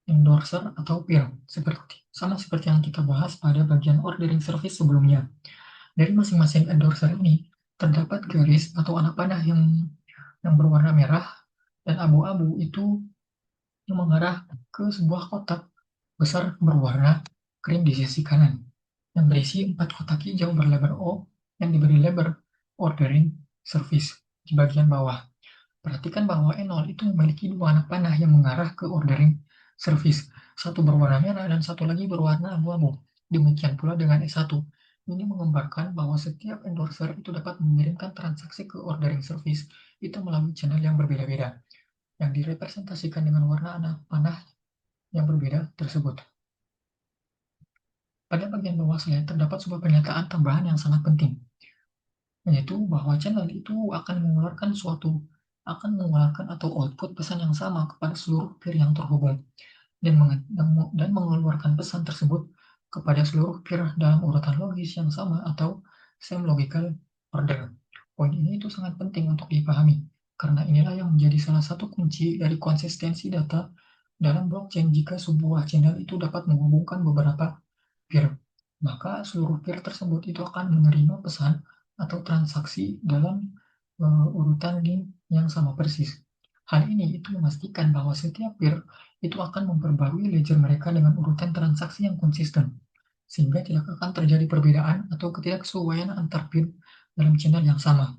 endorser atau peer, sama seperti yang kita bahas pada bagian ordering service sebelumnya. Dari masing-masing endorser ini terdapat garis atau anak panah yang berwarna merah dan abu-abu itu yang mengarah ke sebuah kotak besar berwarna krim di sisi kanan yang berisi 4 kotak hijau berlabel O yang diberi label ordering service di bagian bawah. Perhatikan bahwa E0 itu memiliki dua anak panah yang mengarah ke ordering service. Satu berwarna merah dan satu lagi berwarna abu-abu. Demikian pula dengan E1. Ini menggambarkan bahwa setiap endorser itu dapat mengirimkan transaksi ke ordering service itu melalui channel yang berbeda-beda, yang direpresentasikan dengan warna anak panah yang berbeda tersebut. Pada bagian bawah slide terdapat sebuah pernyataan tambahan yang sangat penting, yaitu bahwa channel itu akan mengeluarkan atau output pesan yang sama kepada seluruh peer yang terhubung dan mengeluarkan pesan tersebut kepada seluruh peer dalam urutan logis yang sama atau same logical order. Poin ini itu sangat penting untuk dipahami, karena inilah yang menjadi salah satu kunci dari konsistensi data dalam blockchain. Jika sebuah channel itu dapat menghubungkan beberapa peer, maka seluruh peer tersebut itu akan menerima pesan atau transaksi dalam urutan link yang sama persis. Hal ini itu memastikan bahwa setiap peer itu akan memperbarui ledger mereka dengan urutan transaksi yang konsisten, sehingga tidak akan terjadi perbedaan atau ketidaksesuaian antar peer dalam channel yang sama.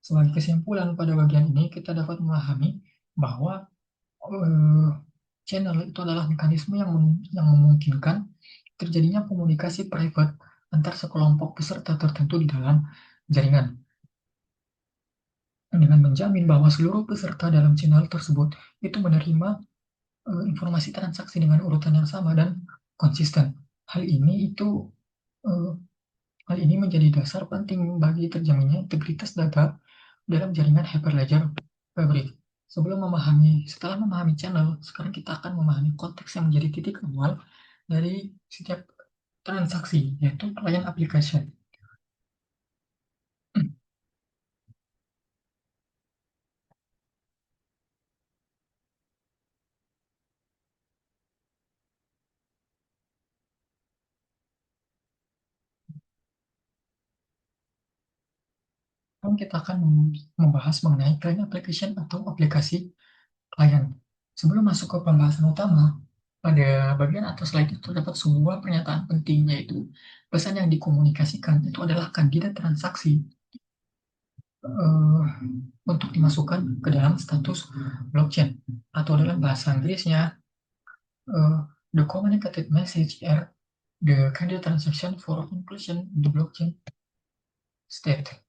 Sebagai kesimpulan pada bagian ini, kita dapat memahami bahwa eh, channel itu adalah mekanisme yang memungkinkan terjadinya komunikasi private antar sekelompok peserta tertentu di dalam jaringan, dengan menjamin bahwa seluruh peserta dalam channel tersebut itu menerima informasi transaksi dengan urutan yang sama dan konsisten. Hal ini itu eh, hal ini menjadi dasar penting bagi terjaminnya integritas data dalam jaringan Hyperledger Fabric. Setelah memahami channel, sekarang kita akan memahami konteks yang menjadi titik awal dari setiap transaksi, yaitu client application. Sekarang kita akan membahas mengenai client application atau aplikasi klien. Sebelum masuk ke pembahasan utama, pada bagian atas slide itu terdapat sebuah pernyataan penting, yaitu pesan yang dikomunikasikan itu adalah kandidat transaksi eh, untuk dimasukkan ke dalam status blockchain, atau dalam bahasa Inggrisnya the communicated message are the candidate transaction for inclusion in the blockchain state.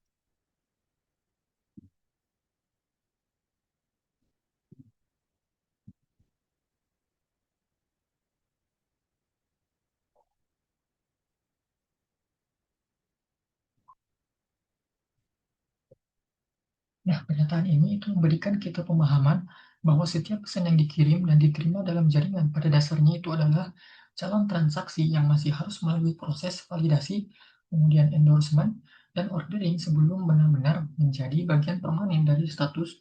Nah, pernyataan ini itu memberikan kita pemahaman bahwa setiap pesan yang dikirim dan diterima dalam jaringan pada dasarnya itu adalah calon transaksi yang masih harus melalui proses validasi, kemudian endorsement, dan ordering sebelum benar-benar menjadi bagian permanen dari status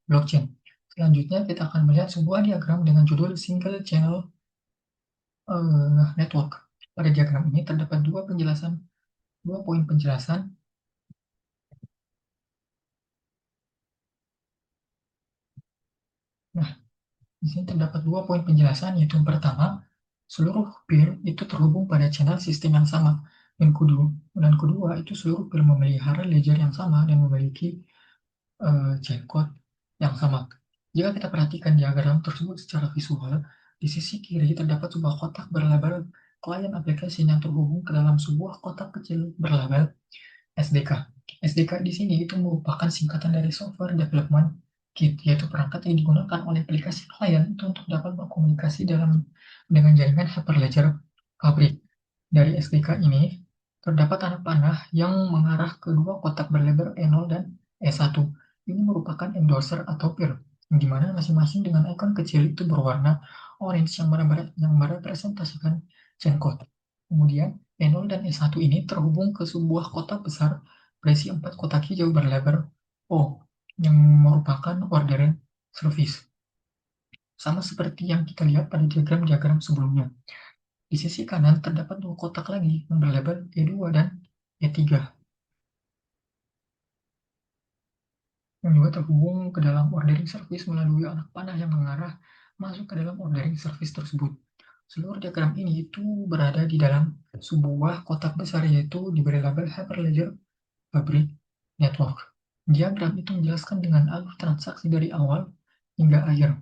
blockchain. Selanjutnya, kita akan melihat sebuah diagram dengan judul Single Channel Network. Pada diagram ini terdapat dua poin penjelasan. Nah, di sini terdapat dua poin penjelasan, yaitu yang pertama, seluruh peer itu terhubung pada channel sistem yang sama. Dan kedua, itu seluruh peer memelihara ledger yang sama dan memiliki chain code yang sama. Jika kita perhatikan diagram tersebut secara visual, di sisi kiri terdapat sebuah kotak berlabel client application yang terhubung ke dalam sebuah kotak kecil berlabel SDK. SDK di sini itu merupakan singkatan dari Software Development Kit, yaitu perangkat yang digunakan oleh aplikasi klien itu untuk dapat berkomunikasi dengan jaringan Hyperledger Fabric. Dari SDK ini, terdapat anak panah yang mengarah ke dua kotak berlabel E0 dan E1. Ini merupakan endorser atau peer, di mana masing-masing dengan ikon kecil itu berwarna orange yang merepresentasikan chain code. Kemudian, E0 dan E1 ini terhubung ke sebuah kotak besar berisi 4 kotak hijau berlabel O, yang merupakan ordering service. Sama seperti yang kita lihat pada diagram-diagram sebelumnya. Di sisi kanan terdapat dua kotak lagi yang berlabel E2 dan E3, yang juga terhubung ke dalam ordering service melalui anak panah yang mengarah masuk ke dalam ordering service tersebut. Seluruh diagram ini itu berada di dalam sebuah kotak besar, yaitu diberi label Hyperledger Fabric Network. Diagram itu menjelaskan dengan alur transaksi dari awal hingga akhir.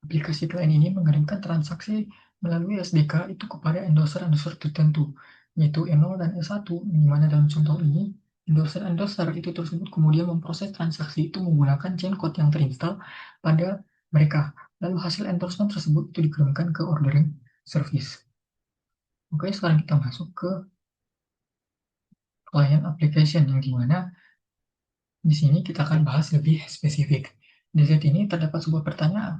Aplikasi klien ini mengirimkan transaksi melalui SDK itu kepada endorser-endorser tertentu, yaitu E0 dan E1, di mana dalam contoh ini, endorser-endorser itu tersebut kemudian memproses transaksi itu menggunakan chain code yang terinstall pada mereka. Lalu hasil endorsement tersebut itu dikirimkan ke ordering service. Oke, sekarang kita masuk ke client application, yang dimana di sini kita akan bahas lebih spesifik. Di slide ini terdapat sebuah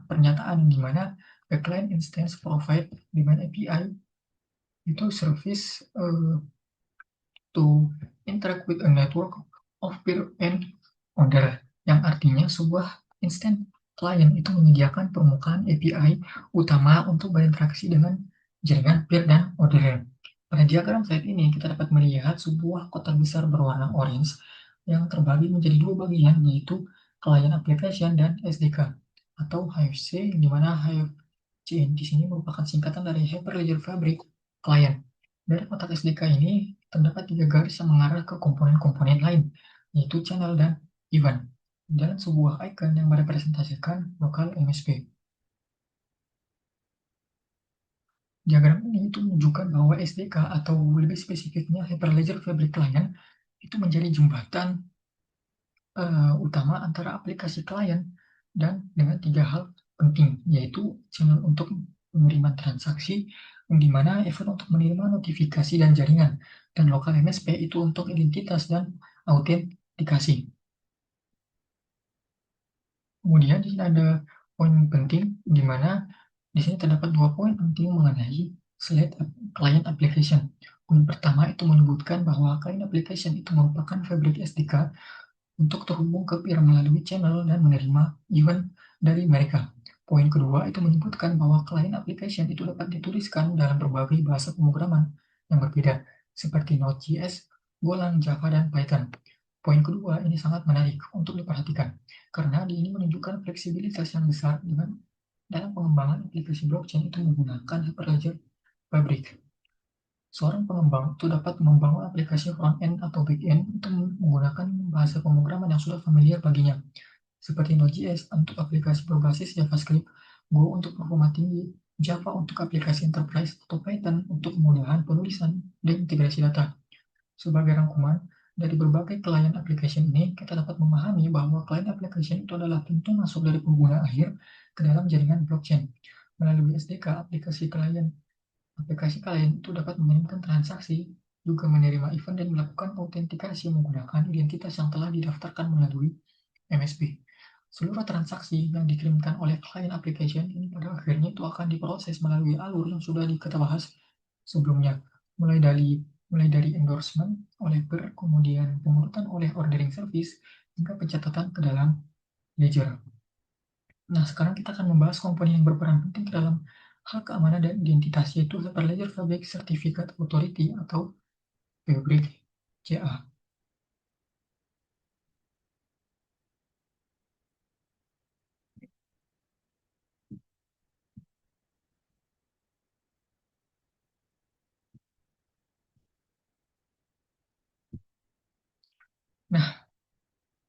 pernyataan di mana the client instance provide demand API itu service to interact with a network of peer and order, yang artinya sebuah instant client itu menyediakan permukaan API utama untuk berinteraksi dengan jaringan peer dan order. Pada diagram slide ini kita dapat melihat sebuah kotak besar berwarna orange yang terbagi menjadi dua bagian, yaitu client application dan SDK atau HFC, di mana HFC di sini merupakan singkatan dari Hyperledger Fabric Client. Dari kotak SDK ini terdapat tiga garis yang mengarah ke komponen-komponen lain, yaitu channel dan event, dan sebuah icon yang merepresentasikan lokal MSP. Diagram ini itu menunjukkan bahwa SDK atau lebih spesifiknya Hyperledger Fabric Client itu menjadi jembatan utama antara aplikasi klien dan dengan tiga hal penting, yaitu channel untuk pengiriman transaksi, di mana event untuk menerima notifikasi dan jaringan, dan lokal MSP itu untuk identitas dan autentikasi. Kemudian di sini ada poin penting, di mana di sini terdapat dua poin penting mengenai slide client application. Poin pertama itu menyebutkan bahwa client application itu merupakan Fabric SDK untuk terhubung ke peer melalui channel dan menerima event dari mereka. Poin kedua itu menyebutkan bahwa client application itu dapat dituliskan dalam berbagai bahasa pemrograman yang berbeda, seperti Node.js, Golang, Java, dan Python. Poin kedua ini sangat menarik untuk diperhatikan, karena ini menunjukkan fleksibilitas yang besar dalam pengembangan aplikasi blockchain itu menggunakan Hyperledger Fabric. Seorang pengembang itu dapat membangun aplikasi front-end atau back-end itu menggunakan bahasa pemrograman yang sudah familiar baginya, seperti Node.js untuk aplikasi berbasis JavaScript, Go untuk performa tinggi, Java untuk aplikasi enterprise, atau Python untuk kemudahan penulisan dan integrasi data. Sebagai rangkuman, dari berbagai client application ini, kita dapat memahami bahwa client application itu adalah pintu masuk dari pengguna akhir ke dalam jaringan blockchain. Melalui SDK, aplikasi klien itu dapat mengirimkan transaksi, juga menerima event, dan melakukan autentikasi menggunakan identitas yang telah didaftarkan melalui MSP. Seluruh transaksi yang dikirimkan oleh client application ini pada akhirnya itu akan diproses melalui alur yang sudah kita bahas sebelumnya, mulai dari endorsement oleh per, kemudian pengurutan oleh ordering service, hingga pencatatan ke dalam ledger. Nah, sekarang kita akan membahas komponen yang berperan penting ke dalam hal keamanan dan identitas, yaitu Hyperledger Fabric Certificate Authority atau Fabric CA. Nah,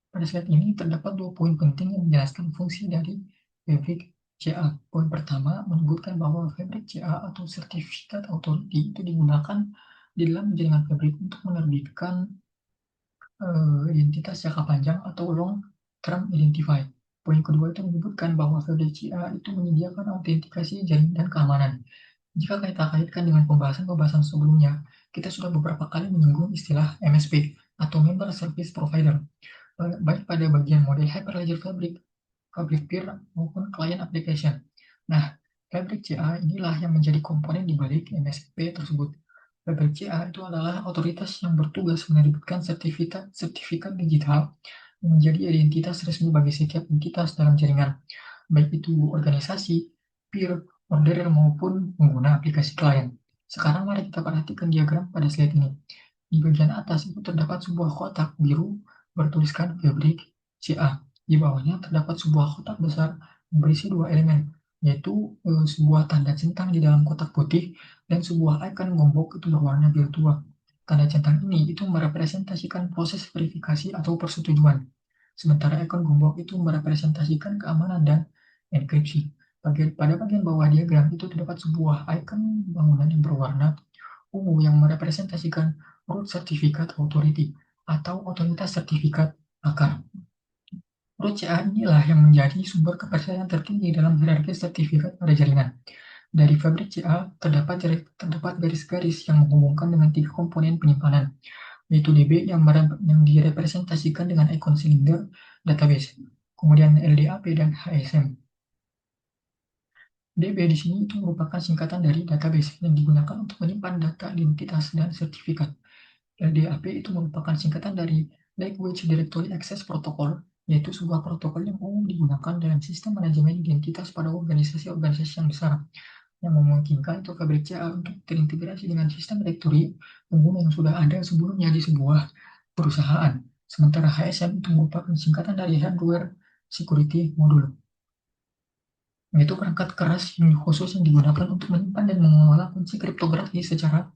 pada slide ini terdapat dua poin penting yang menjelaskan fungsi dari Fabric CA. Poin pertama menyebutkan bahwa Fabric CA atau Certificate Authority itu digunakan di dalam jaringan Fabric untuk menerbitkan identitas jangka panjang atau long term identifier. Poin kedua itu menyebutkan bahwa Fabric CA itu menyediakan autentikasi jaringan dan keamanan. Jika kita kaitkan dengan pembahasan-pembahasan sebelumnya, kita sudah beberapa kali menyinggung istilah MSP atau Member Service Provider, baik pada bagian model Hyperledger Fabric, Fabric Peer, maupun Client Application. Nah, Fabric CA inilah yang menjadi komponen di balik MSP tersebut. Fabric CA itu adalah otoritas yang bertugas menerbitkan sertifikat digital yang menjadi identitas resmi bagi setiap entitas dalam jaringan, baik itu organisasi, peer, orderer, maupun pengguna aplikasi klien. Sekarang mari kita perhatikan diagram pada slide ini. Di bagian atas itu terdapat sebuah kotak biru bertuliskan Fabric CA. Di bawahnya terdapat sebuah kotak besar yang berisi dua elemen, yaitu sebuah tanda centang di dalam kotak putih dan sebuah icon gombok itu berwarna biru tua. Tanda centang ini itu merepresentasikan proses verifikasi atau persetujuan, sementara icon gombok itu merepresentasikan keamanan dan enkripsi. Pada bagian bawah diagram itu terdapat sebuah icon bangunan yang berwarna ungu yang merepresentasikan Root Certificate Authority atau otoritas sertifikat akar. Root CA inilah yang menjadi sumber kepercayaan tertinggi dalam hierarki sertifikat pada jaringan. Dari Fabric CA terdapat garis-garis yang menghubungkan dengan tiga komponen penyimpanan, yaitu DB yang direpresentasikan dengan ikon silinder database, kemudian LDAP dan HSM. DB di sini itu merupakan singkatan dari database yang digunakan untuk menyimpan data identitas dan sertifikat. LDAP itu merupakan singkatan dari Language Directory Access Protocol, yaitu sebuah protokol yang umum digunakan dalam sistem manajemen identitas pada organisasi-organisasi yang besar, yang memungkinkan untuk Fabric CA untuk terintegrasi dengan sistem directory pengguna yang sudah ada sebelumnya di sebuah perusahaan. Sementara HSM itu merupakan singkatan dari Hardware Security Module, yaitu perangkat keras yang khusus yang digunakan untuk menyimpan dan mengelola kunci kriptografi secara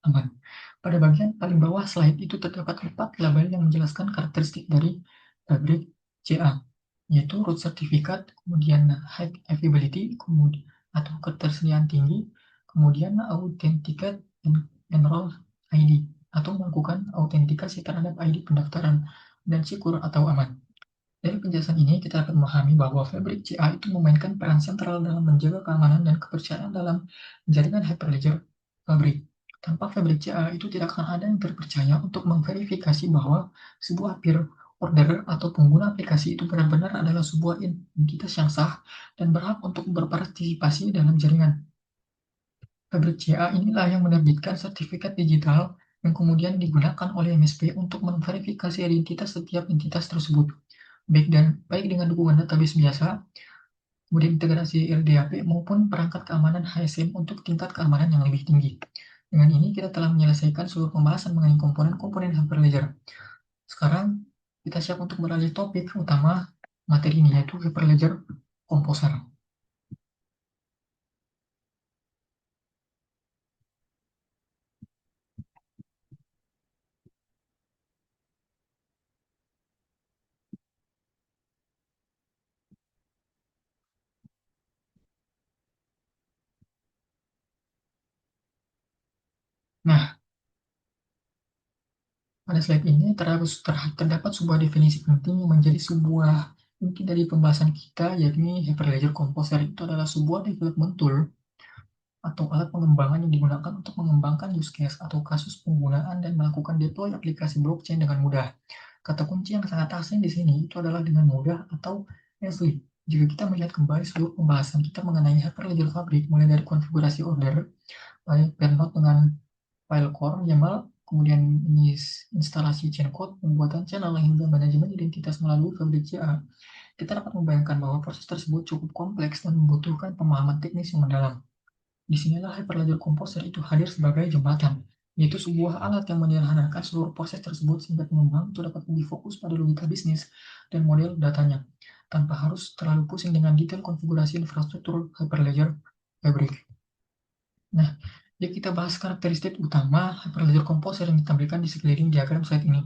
aman. Pada bagian paling bawah slide itu terdapat 4 label yang menjelaskan karakteristik dari Fabric CA, yaitu root certificate, kemudian high availability, kemudian atau ketersediaan tinggi, kemudian authenticate enroll ID atau melakukan autentikasi terhadap ID pendaftaran, dan secure atau aman. Dari penjelasan ini, kita akan memahami bahwa Fabric CA itu memainkan peran sentral dalam menjaga keamanan dan kepercayaan dalam jaringan Hyperledger Fabric. Tanpa Fabric CA, itu tidak akan ada yang terpercaya untuk memverifikasi bahwa sebuah peer orderer atau pengguna aplikasi itu benar-benar adalah sebuah entitas yang sah dan berhak untuk berpartisipasi dalam jaringan. Fabric CA inilah yang menerbitkan sertifikat digital yang kemudian digunakan oleh MSP untuk memverifikasi identitas setiap entitas tersebut, baik dengan dukungan database biasa, kemudian integrasi LDAP, maupun perangkat keamanan HSM untuk tingkat keamanan yang lebih tinggi. Dengan ini, kita telah menyelesaikan seluruh pembahasan mengenai komponen-komponen Hyperledger. Sekarang, kita siap untuk beralih topik utama materi ini, yaitu Hyperledger Composer. Nah, pada slide ini terdapat sebuah definisi penting yang menjadi sebuah inti dari pembahasan kita, yakni Hyperledger Composer itu adalah sebuah development tool atau alat pengembangan yang digunakan untuk mengembangkan use case atau kasus penggunaan dan melakukan deploy aplikasi blockchain dengan mudah. Kata kunci yang sangat asing di sini itu adalah dengan mudah atau easily. Jika kita melihat kembali seluruh pembahasan kita mengenai Hyperledger Fabric, mulai dari konfigurasi order, Pernode dengan file core, YAML, kemudian ini instalasi chain code, pembuatan channel hingga manajemen identitas melalui Fabric CA, kita dapat membayangkan bahwa proses tersebut cukup kompleks dan membutuhkan pemahaman teknis yang mendalam. Disinilah Hyperledger Composer itu hadir sebagai jembatan, yaitu sebuah alat yang menyederhanakan seluruh proses tersebut sehingga pengembang itu dapat lebih fokus pada logika bisnis dan model datanya, tanpa harus terlalu pusing dengan detail konfigurasi infrastruktur Hyperledger Fabric. Nah, jika kita bahas karakteristik utama Hyperledger Composer yang ditampilkan di sekeliling diagram slide ini.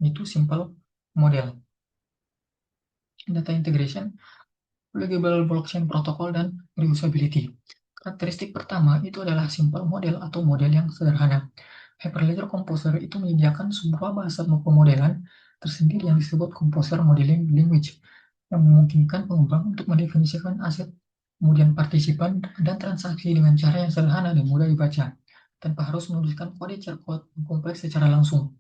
itu simple model. Data integration, pluggable blockchain protocol, dan reusability. Karakteristik pertama itu adalah simple model atau model yang sederhana. Hyperledger Composer itu menyediakan sebuah bahasa pemodelan tersendiri yang disebut Composer Modeling Language, yang memungkinkan pengembang untuk mendefinisikan aset, kemudian partisipan, dan transaksi dengan cara yang sederhana dan mudah dibaca, tanpa harus menuliskan kode cerkot yang kompleks secara langsung.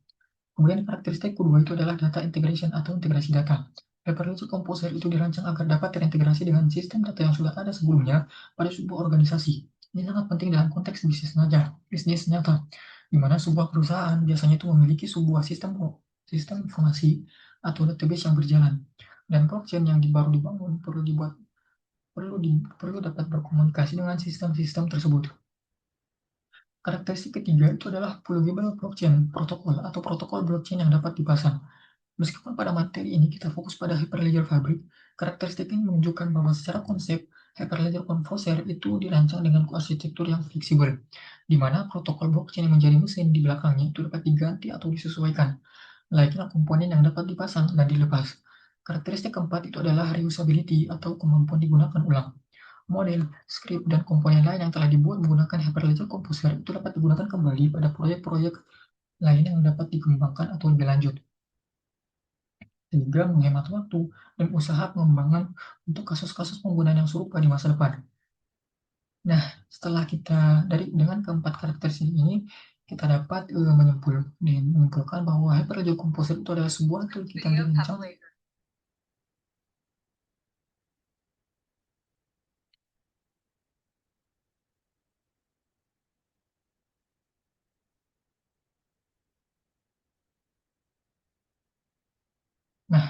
Kemudian karakteristik kedua itu adalah data integration atau integrasi data. Hyperledger Composer itu dirancang agar dapat terintegrasi dengan sistem data yang sudah ada sebelumnya pada sebuah organisasi. Ini sangat penting dalam konteks bisnis nyata, di mana sebuah perusahaan biasanya itu memiliki sebuah sistem informasi atau database yang berjalan. Dan blockchain yang baru dibangun perlu dapat berkomunikasi dengan sistem-sistem tersebut. Karakteristik ketiga itu adalah pluggable blockchain protokol atau protokol blockchain yang dapat dipasang. Meskipun pada materi ini kita fokus pada Hyperledger Fabric, karakteristik ini menunjukkan bahwa secara konsep, Hyperledger Composer itu dirancang dengan arsitektur yang fleksibel, di mana protokol blockchain yang menjadi mesin di belakangnya itu dapat diganti atau disesuaikan, layaknya komponen yang dapat dipasang dan dilepas. Karakteristik keempat itu adalah reusability atau kemampuan digunakan ulang. Model, skrip, dan komponen lain yang telah dibuat menggunakan Hyperledger Composer itu dapat digunakan kembali pada proyek-proyek lain yang dapat dikembangkan atau lebih lanjut, sehingga menghemat waktu dan usaha pengembangan untuk kasus-kasus penggunaan yang serupa di masa depan. Nah, setelah kita dengan keempat karakteristik ini, kita dapat menyimpulkan bahwa Hyperledger Composer itu adalah sebuah toolkit yang dirancang. Nah,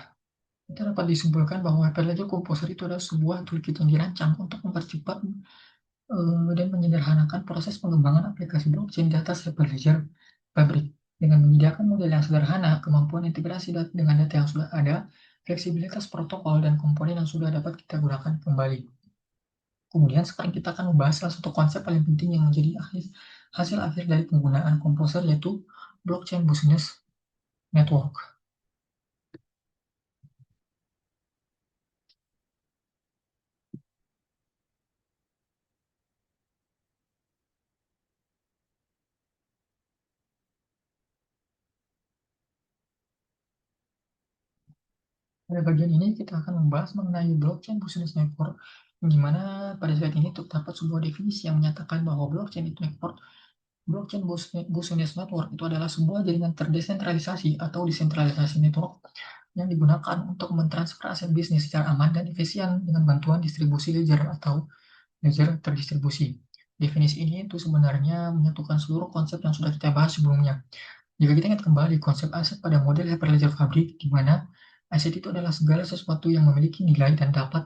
kita dapat disimpulkan bahwa Hyperledger Composer itu adalah sebuah toolkit yang dirancang untuk mempercepat dan menyederhanakan proses pengembangan aplikasi blockchain di atas Hyperledger Fabric. Dengan menyediakan model yang sederhana, kemampuan integrasi dengan data yang sudah ada, fleksibilitas protokol, dan komponen yang sudah dapat kita gunakan kembali. Kemudian sekarang kita akan membahas salah satu konsep paling penting yang menjadi hasil akhir dari penggunaan Composer, yaitu Blockchain Business Network. Pada bagian ini kita akan membahas mengenai blockchain business network, di mana pada saat ini terdapat sebuah definisi yang menyatakan bahwa blockchain business network itu adalah sebuah jaringan terdesentralisasi atau desentralisasi network yang digunakan untuk mentransfer aset bisnis secara aman dan efisien dengan bantuan distribusi ledger atau ledger terdistribusi. Definisi ini itu sebenarnya menyatukan seluruh konsep yang sudah kita bahas sebelumnya. Jika kita ingat kembali konsep aset pada model Hyperledger Fabric, di mana aset itu adalah segala sesuatu yang memiliki nilai dan dapat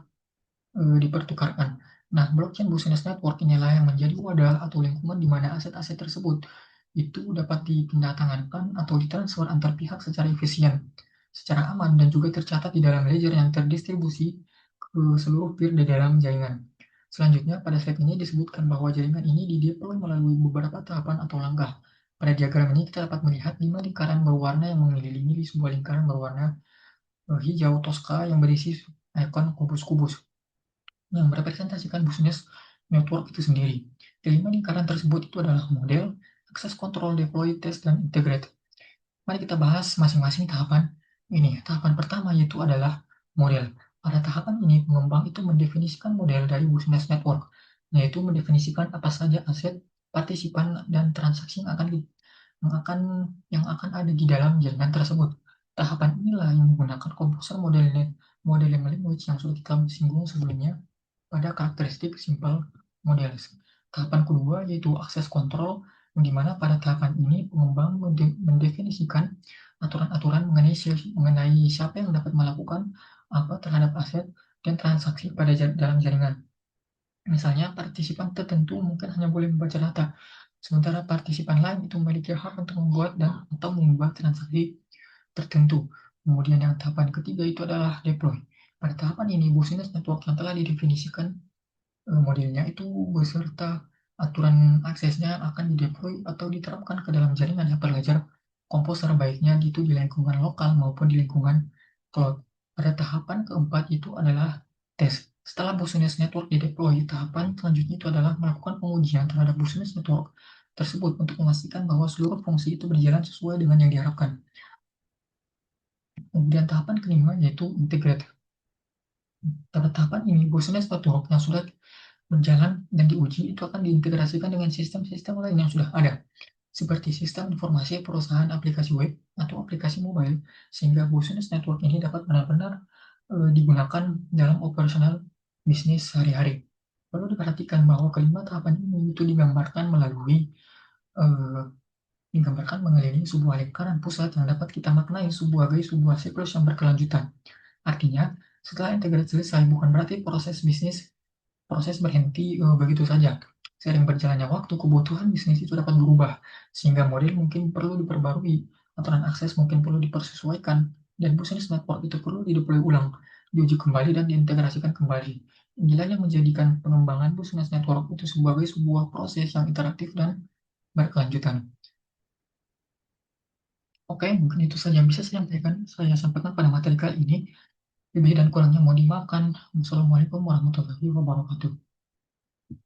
dipertukarkan. Nah, blockchain business network inilah yang menjadi wadah atau lingkungan di mana aset-aset tersebut itu dapat dipindahtangankan atau ditransfer antar pihak secara efisien, secara aman, dan juga tercatat di dalam ledger yang terdistribusi ke seluruh peer di dalam jaringan. Selanjutnya, pada slide ini disebutkan bahwa jaringan ini dideploy melalui beberapa tahapan atau langkah. Pada diagram ini kita dapat melihat 5 lingkaran berwarna yang mengelilingi sebuah lingkaran berwarna hijau toska yang berisi ikon kubus-kubus yang merepresentasikan bisnis network itu sendiri. Kelima lingkaran tersebut itu adalah model, akses kontrol, deploy, test, dan integrate. Mari kita bahas masing-masing tahapan ini. Tahapan pertama yaitu adalah model. Pada tahapan ini, pengembang itu mendefinisikan model dari business network, yaitu mendefinisikan apa saja aset, partisipan, dan transaksi yang akan ada di dalam jaringan tersebut. Tahapan inilah yang menggunakan komposer modeling language yang sudah kita singgung sebelumnya pada karakteristik simple models. Tahapan kedua yaitu akses kontrol, di mana pada tahapan ini pengembang mendefinisikan aturan-aturan mengenai siapa yang dapat melakukan apa terhadap aset dan transaksi pada dalam jaringan. Misalnya, partisipan tertentu mungkin hanya boleh membaca data, sementara partisipan lain itu memiliki hak untuk membuat dan atau mengubah transaksi tertentu. Kemudian yang tahapan ketiga itu adalah deploy. Pada tahapan ini, business network yang telah didefinisikan modelnya itu beserta aturan aksesnya akan dideploy atau diterapkan ke dalam jaringan Hyperledger komposer baiknya itu di lingkungan lokal maupun di lingkungan cloud. Pada tahapan keempat itu adalah tes. Setelah Business Network dideploy, tahapan selanjutnya itu adalah melakukan pengujian terhadap Business Network tersebut untuk memastikan bahwa seluruh fungsi itu berjalan sesuai dengan yang diharapkan. Kemudian tahapan kelima yaitu integrate. Pada tahapan ini, Business Network yang sudah berjalan dan diuji itu akan diintegrasikan dengan sistem-sistem lain yang sudah ada, seperti sistem informasi perusahaan aplikasi web atau aplikasi mobile, sehingga Business Network ini dapat benar-benar digunakan dalam operasional bisnis sehari-hari. Perlu diperhatikan bahwa kelima tahapan ini itu eh, digambarkan mengelilingi sebuah lingkaran pusat yang dapat kita maknai sebagai sebuah siklus yang berkelanjutan. Artinya, setelah integrasi selesai, bukan berarti proses berhenti begitu saja. Seiring berjalannya waktu, kebutuhan bisnis itu dapat berubah, sehingga model mungkin perlu diperbarui, aturan akses mungkin perlu dipersesuaikan, dan bisnis network itu perlu dideploy ulang, diuji kembali, dan diintegrasikan kembali. Inilah yang menjadikan pengembangan bisnis network itu sebagai sebuah proses yang interaktif dan berkelanjutan. Oke, mungkin itu saja yang bisa saya sampaikan pada materi kali ini. Lebih dan kurangnya mohon dimaafkan. Wassalamualaikum warahmatullahi wabarakatuh.